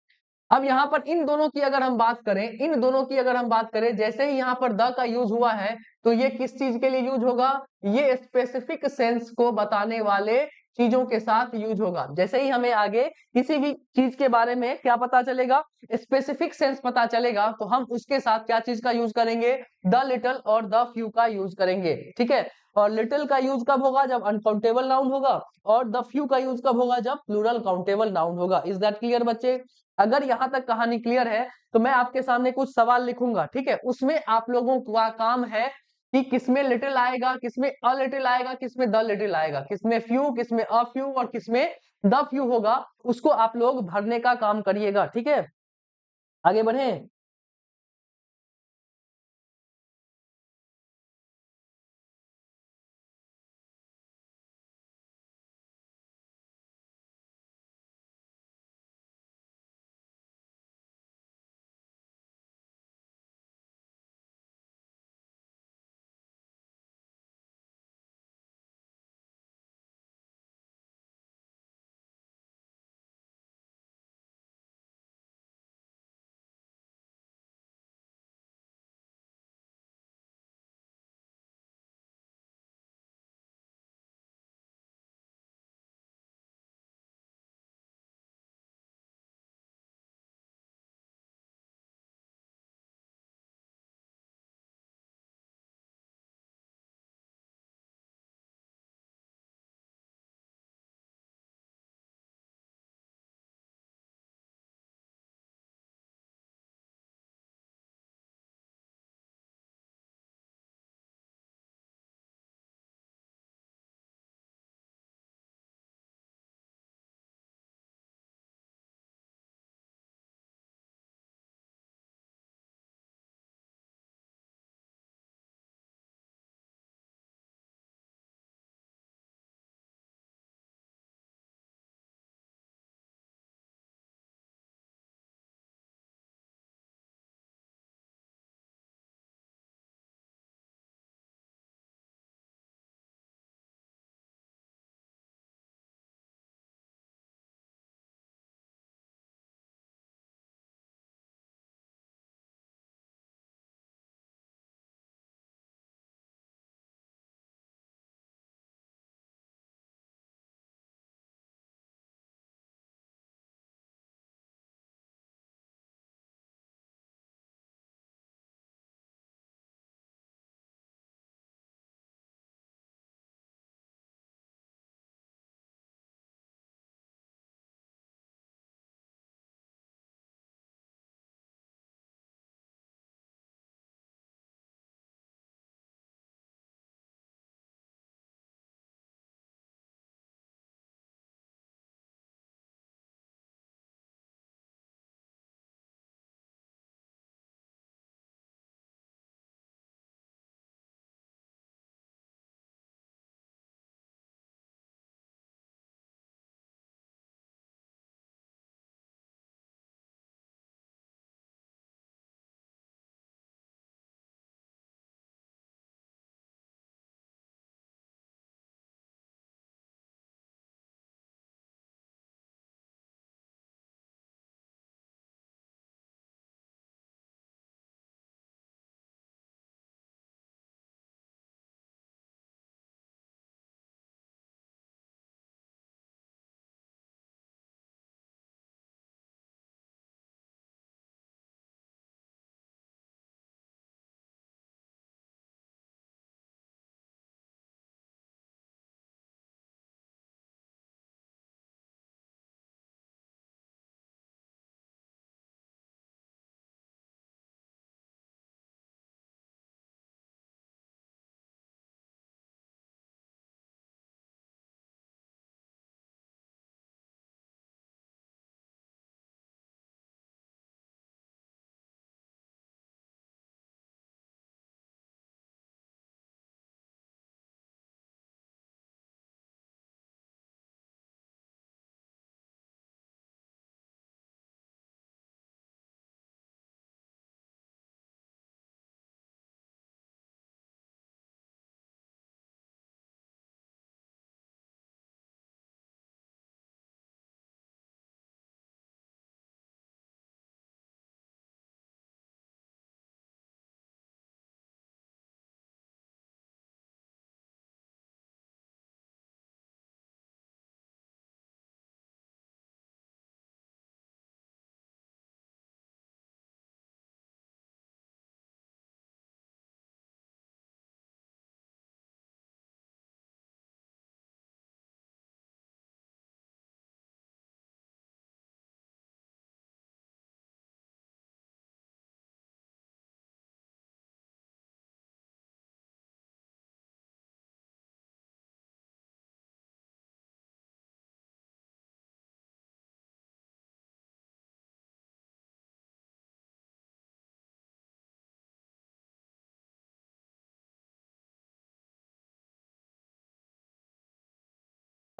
अब यहाँ पर इन दोनों की अगर हम बात करें, इन दोनों की अगर हम बात करें, जैसे ही यहाँ पर द का यूज हुआ है, तो ये किस चीज के लिए यूज होगा? ये स्पेसिफिक सेंस को बताने वाले चीजों के साथ यूज होगा। जैसे ही हमें आगे किसी भी चीज के बारे में क्या पता चलेगा? स्पेसिफिक सेंस पता चलेगा, तो हम उसके साथ क्या चीज का यूज करेंगे? द लिटल और द फ्यू का यूज करेंगे। ठीक है, और लिटिल का यूज कब होगा? जब अनकाउंटेबल नाउन होगा। और द फ्यू का यूज कब होगा? जब प्लूरल काउंटेबल नाउन होगा। इज दैट क्लियर बच्चे? अगर यहां तक कहानी क्लियर है तो मैं आपके सामने कुछ सवाल लिखूंगा, ठीक है, उसमें आप लोगों का काम है कि किसमें लिटिल आएगा, किसमें अ लिटिल आएगा, किसमें द लिटिल आएगा, किसमें फ्यू, किसमें अ फ्यू, और किसमें द फ्यू होगा, उसको आप लोग भरने का काम करिएगा। ठीक है, आगे बढ़े।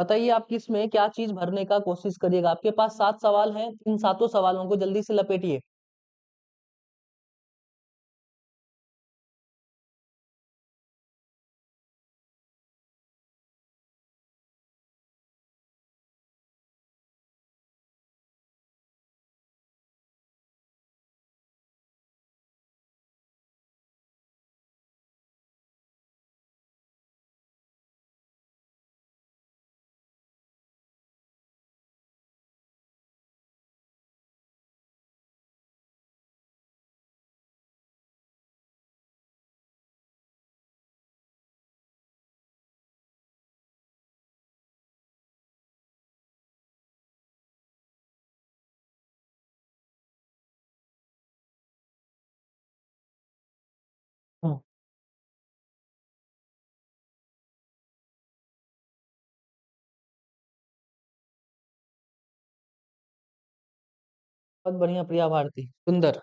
बताइए आप किसमें क्या चीज भरने का कोशिश करिएगा। आपके पास 7 सवाल हैं, इन सातों सवालों को जल्दी से लपेटिए। हम्म, बहुत बढ़िया प्रिया भारती, सुंदर।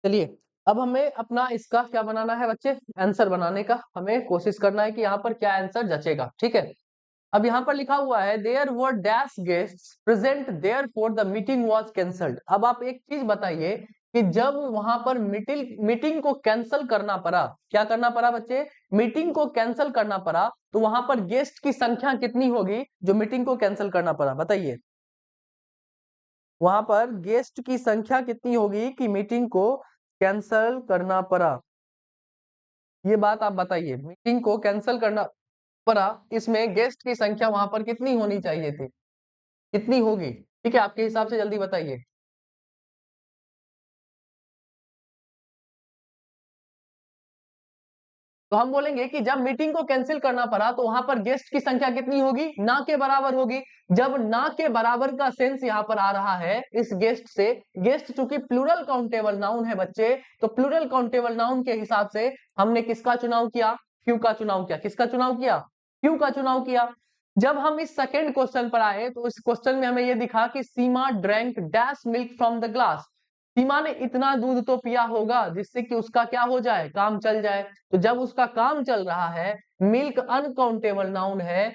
चलिए, अब हमें अपना इसका क्या बनाना है बच्चे, आंसर बनाने का हमें कोशिश करना है कि यहाँ पर क्या आंसर जचेगा। ठीक है, अब यहाँ पर लिखा हुआ है there were dash guests present there for the meeting was cancelled. अब आप एक चीज बताइए कि जब वहां पर मीटिंग मीटिंग को कैंसल करना पड़ा, क्या करना पड़ा बच्चे, मीटिंग को कैंसल करना पड़ा, तो वहां पर गेस्ट की संख्या कितनी होगी जो मीटिंग को कैंसल करना पड़ा, बताइए। वहां पर गेस्ट की संख्या कितनी होगी कि मीटिंग को कैंसल करना पड़ा, ये बात आप बताइए। मीटिंग को कैंसल करना पड़ा, इसमें गेस्ट की संख्या वहां पर कितनी होनी चाहिए थी, कितनी होगी, ठीक है, आपके हिसाब से जल्दी बताइए। तो हम बोलेंगे कि जब मीटिंग को कैंसिल करना पड़ा तो वहां पर गेस्ट की संख्या कितनी होगी, ना के बराबर होगी। जब ना के बराबर का सेंस यहाँ पर आ रहा है इस गेस्ट से, गेस्ट चूंकि प्लूरल काउंटेबल नाउन है बच्चे, तो प्लूरल काउंटेबल नाउन के हिसाब से हमने किसका चुनाव किया, फ्यू का चुनाव किया। किसका चुनाव किया, फ्यू का चुनाव किया। जब हम इस सेकेंड क्वेश्चन पर आए तो इस क्वेश्चन में हमें यह दिखा कि Seema drank dash milk from the glass, Seema ने इतना दूध तो पिया होगा जिससे कि उसका क्या हो जाए, काम चल जाए। तो जब उसका काम चल रहा है, मिल्क अनकाउंटेबल नाउन है,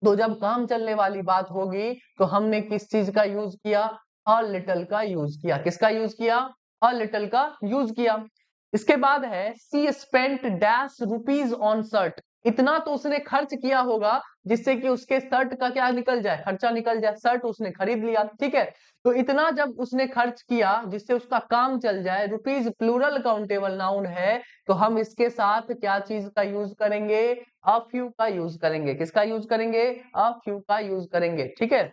तो जब काम चलने वाली बात होगी तो हमने किस चीज का यूज किया, अ लिटिल का यूज किया। किसका यूज किया, अ लिटिल का यूज किया। इसके बाद है she spent dash rupees on shirt, इतना तो उसने खर्च किया होगा जिससे कि उसके शर्ट का क्या निकल जाए, खर्चा निकल जाए, शर्ट उसने खरीद लिया। ठीक है, तो इतना जब उसने खर्च किया जिससे उसका काम चल जाए, रुपीज प्लूरल काउंटेबल नाउन है, तो हम इसके साथ क्या चीज का यूज करेंगे, अ फ्यू का यूज करेंगे। किसका यूज करेंगे, अ फ्यू का यूज करेंगे। ठीक है,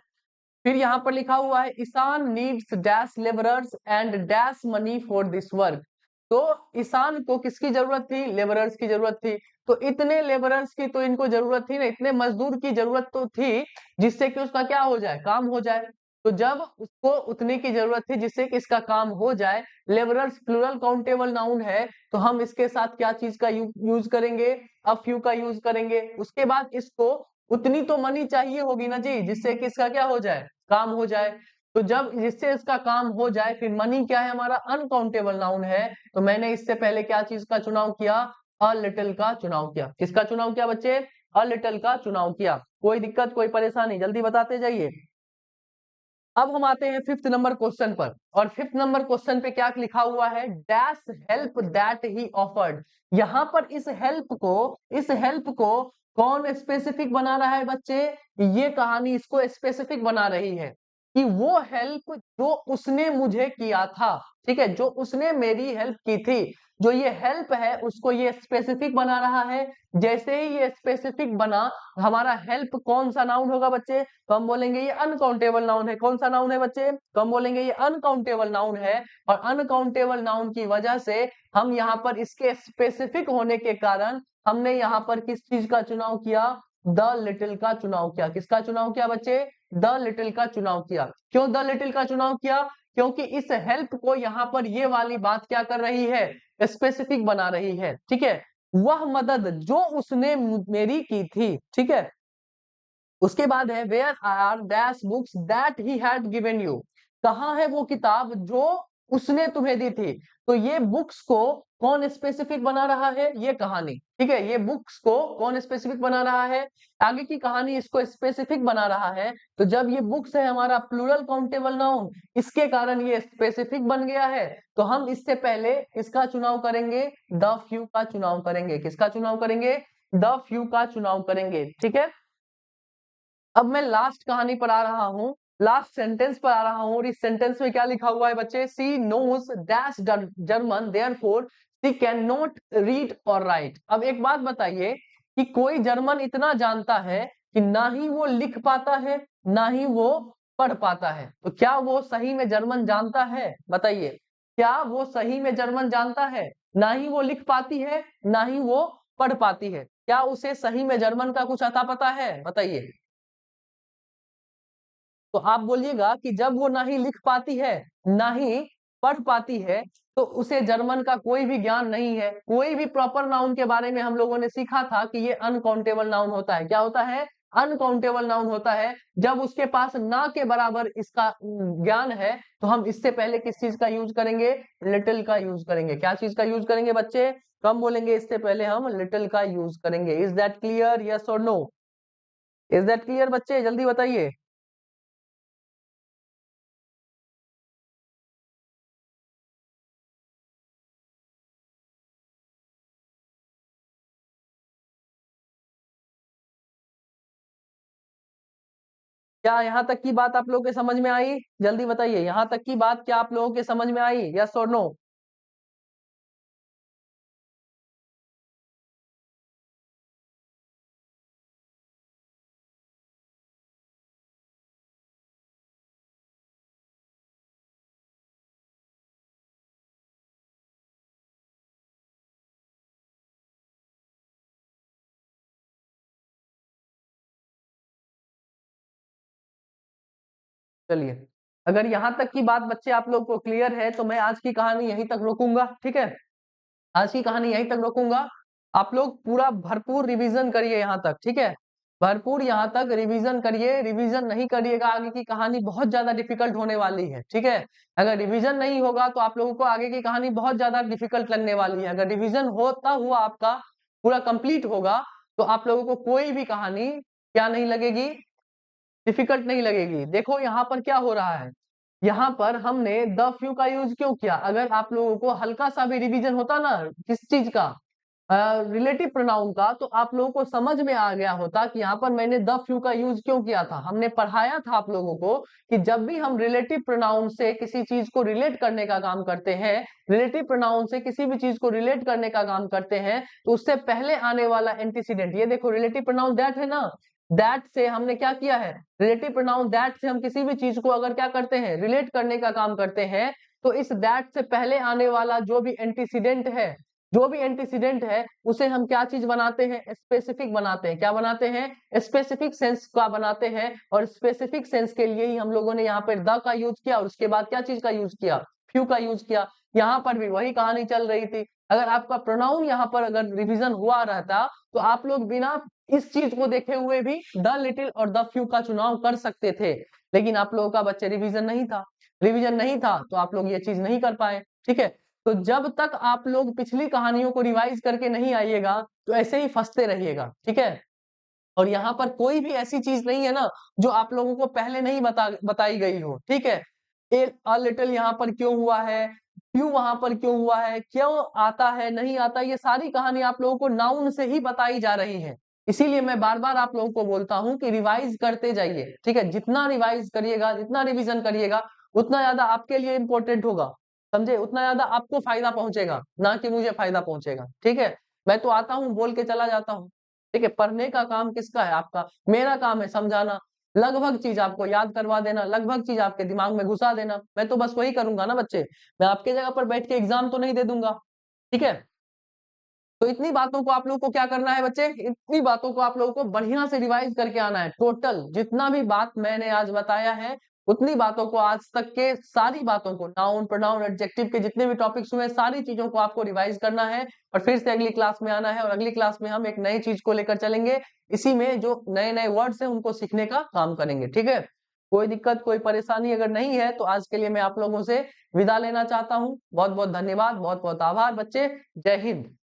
फिर यहाँ पर लिखा हुआ है Ishan needs dash labourers and dash money for this work. तो ईशान को किसकी जरूरत थी, लेबरर्स की जरूरत थी। तो इतने लेबरर्स की तो इनको जरूरत थी ना, इतने मजदूर की जरूरत तो थी जिससे कि उसका क्या हो जाए, काम हो जाए। तो जब उसको उतने की जरूरत थी जिससे कि इसका काम हो जाए, लेबरर्स प्लूरल काउंटेबल नाउन है, तो हम इसके साथ क्या चीज का यूज करेंगे, अ फ्यू का यूज करेंगे। उसके बाद इसको उतनी तो मनी चाहिए होगी ना जी जिससे कि इसका क्या हो जाए, काम हो जाए। तो जब जिससे इसका काम हो जाए, फिर मनी क्या है हमारा, अनकाउंटेबल नाउन है, तो मैंने इससे पहले क्या चीज का चुनाव किया, अ लिटिल का चुनाव किया। किसका चुनाव किया बच्चे, अ लिटिल का चुनाव किया। कोई दिक्कत कोई परेशानी, जल्दी बताते जाइए। अब हम आते हैं फिफ्थ नंबर क्वेश्चन पर, और फिफ्थ नंबर क्वेश्चन पे क्या लिखा हुआ है, dash help that he offered. यहाँ पर इस हेल्प को कौन स्पेसिफिक बना रहा है बच्चे, ये कहानी इसको स्पेसिफिक बना रही है कि वो हेल्प जो उसने मुझे किया था, ठीक है, जो उसने मेरी हेल्प की थी, जो ये हेल्प है उसको ये स्पेसिफिक बना रहा है। जैसे ही ये स्पेसिफिक बना, हमारा हेल्प कौन सा नाउन होगा बच्चे, तो हम बोलेंगे ये अनकाउंटेबल नाउन है। कौन सा नाउन है बच्चे, तो हम बोलेंगे ये अनकाउंटेबल नाउन है। और अनकाउंटेबल नाउन की वजह से हम यहाँ पर इसके स्पेसिफिक होने के कारण हमने यहाँ पर किस चीज का चुनाव किया, द लिटिल का चुनाव किया। किसका चुनाव किया बच्चे, द लिटिल का चुनाव किया। क्यों द लिटिल का चुनाव किया, क्योंकि इस हेल्प को यहाँ पर ये वाली बात क्या कर रही है, स्पेसिफिक बना रही है। ठीक है, वह मदद जो उसने मेरी की थी। ठीक है, उसके बाद है where are dash books that he had given you, कहाँ है वो किताब जो उसने तुम्हें दी थी। तो ये बुक्स को कौन स्पेसिफिक बना रहा है? ये कहानी, ठीक है, ये बुक्स को कौन स्पेसिफिक बना रहा है? आगे की कहानी इसको स्पेसिफिक बना रहा है। तो जब ये बुक्स है हमारा प्लूरल काउंटेबल नाउन, इसके कारण ये स्पेसिफिक बन गया है। तो हम इससे पहले इसका चुनाव करेंगे, द फ्यू का चुनाव करेंगे। किसका चुनाव करेंगे? द फ्यू का चुनाव करेंगे, ठीक है। अब मैं लास्ट कहानी पर आ रहा हूं, लास्ट सेंटेंस पर आ रहा हूं, और इस सेंटेंस में क्या लिखा हुआ है बच्चे? She knows dash German therefore she can not read और राइट। अब एक बात बताइए कि कोई जर्मन इतना जानता है कि ना ही वो लिख पाता है ना ही वो पढ़ पाता है, तो क्या वो सही में जर्मन जानता है? बताइए, क्या वो सही में जर्मन जानता है? ना ही वो लिख पाती है ना ही वो पढ़ पाती है, क्या उसे सही में जर्मन का कुछ अता पता है? बताइए। तो आप बोलिएगा कि जब वो ना ही लिख पाती है ना ही पढ़ पाती है, तो उसे जर्मन का कोई भी ज्ञान नहीं है। कोई भी प्रॉपर नाउन के बारे में हम लोगों ने सीखा था कि ये अनकाउंटेबल नाउन होता है। क्या होता है? अनकाउंटेबल नाउन होता है। जब उसके पास ना के बराबर इसका ज्ञान है, तो हम इससे पहले किस चीज का यूज करेंगे? लिटिल का यूज करेंगे। क्या चीज का यूज करेंगे बच्चे? कम बोलेंगे, इससे पहले हम लिटिल का यूज करेंगे। Is that clear? यस और नो? इज दैट क्लियर बच्चे? जल्दी बताइए। क्या यहाँ तक की बात आप लोगों के समझ में आई? जल्दी बताइए, यहाँ तक की बात क्या आप लोगों के समझ में आई? यस और नो? चलिए, अगर यहाँ तक की बात बच्चे आप लोग को क्लियर है, तो मैं आज की कहानी यहीं तक रोकूंगा, ठीक है। आज की कहानी यहीं तक रोकूंगा। आप लोग पूरा भरपूर रिवीजन करिए यहाँ तक, ठीक है। भरपूर यहाँ तक रिवीजन करिए। रिवीजन नहीं करिएगा, आगे की कहानी बहुत ज्यादा डिफिकल्ट होने वाली है, ठीक है। अगर रिवीजन नहीं होगा तो आप लोगों को आगे की कहानी बहुत ज्यादा डिफिकल्ट लगने वाली है। अगर रिवीजन होता हुआ आपका पूरा कंप्लीट होगा, तो आप लोगों को कोई भी कहानी क्या नहीं लगेगी? डिफिकल्ट नहीं लगेगी। देखो यहाँ पर क्या हो रहा है, यहाँ पर हमने द फ्यू का यूज क्यों किया? अगर आप लोगों को हल्का सा भी रिवीजन होता ना किस चीज का, रिलेटिव प्रोनाउन का, तो आप लोगों को समझ में आ गया होता कि यहाँ पर मैंने द फ्यू का यूज क्यों किया था। हमने पढ़ाया था आप लोगों को कि जब भी हम रिलेटिव प्रोनाउन से किसी चीज को रिलेट करने का काम करते हैं, रिलेटिव प्रोनाउन से किसी भी चीज को रिलेट करने का काम करते हैं, तो उससे पहले आने वाला एंटीसीडेंट, ये देखो रिलेटिव प्रोनाउन दैट है ना, दैट से हमने क्या किया है? रिलेटिव प्रोनाउन दैट से हम किसी भी चीज को अगर क्या करते हैं? रिलेट करने का काम करते हैं, तो इस दैट से पहले आने वाला जो भी एंटीसीडेंट है, जो भी एंटीसीडेंट है, उसे हम क्या चीज बनाते हैं? स्पेसिफिक बनाते हैं। क्या बनाते हैं? स्पेसिफिक सेंस का बनाते हैं। और स्पेसिफिक सेंस के लिए ही हम लोगों ने यहाँ पर द का यूज किया, और उसके बाद क्या चीज का यूज किया? फ्यू का यूज किया। यहाँ पर भी वही कहानी चल रही थी। अगर आपका प्रोनाउन यहाँ पर अगर रिवीजन हुआ रहता, तो आप लोग बिना इस चीज को देखे हुए भी द लिटिल और द फ्यू का चुनाव कर सकते थे। लेकिन आप लोगों का बच्चे रिवीजन नहीं था, रिवीजन नहीं था, तो आप लोग ये चीज नहीं कर पाए, ठीक है। तो जब तक आप लोग पिछली कहानियों को रिवाइज करके नहीं आइएगा, तो ऐसे ही फंसते रहिएगा, ठीक है। और यहाँ पर कोई भी ऐसी चीज नहीं है ना जो आप लोगों को पहले नहीं बताई गई हो, ठीक है। अ लिटिल यहाँ पर क्यों हुआ है, क्यों वहां पर क्यों हुआ है, क्यों आता है नहीं आता, ये सारी कहानी आप लोगों को नाउन से ही बताई जा रही है। इसीलिए मैं बार बार आप लोगों को बोलता हूं कि रिवाइज करते जाइए, ठीक है। जितना रिवाइज करिएगा, जितना रिवीजन करिएगा, उतना ज्यादा आपके लिए इंपॉर्टेंट होगा, समझे, उतना ज्यादा आपको फायदा पहुंचेगा, ना कि मुझे फायदा पहुंचेगा, ठीक है। मैं तो आता हूँ, बोल के चला जाता हूँ, ठीक है। पढ़ने का काम किसका है? आपका। मेरा काम है समझाना, लगभग चीज आपको याद करवा देना, लगभग चीज आपके दिमाग में घुसा देना। मैं तो बस वही करूंगा ना बच्चे, मैं आपके जगह पर बैठ के एग्जाम तो नहीं दे दूंगा, ठीक है। तो इतनी बातों को आप लोगों को क्या करना है बच्चे? इतनी बातों को आप लोगों को बढ़िया से रिवाइज करके आना है। टोटल जितना भी बात मैंने आज बताया है, उतनी बातों को, आज तक के सारी बातों को, नाउन प्रोनाउन एडजेक्टिव के जितने भी टॉपिक्स हुए, सारी चीजों को आपको रिवाइज करना है, और फिर से अगली क्लास में आना है। और अगली क्लास में हम एक नई चीज को लेकर चलेंगे, इसी में जो नए नए वर्ड्स हैं उनको सीखने का काम करेंगे, ठीक है। कोई दिक्कत, कोई परेशानी अगर नहीं है तो आज के लिए मैं आप लोगों से विदा लेना चाहता हूँ। बहुत बहुत धन्यवाद, बहुत बहुत आभार बच्चे। जय हिंद।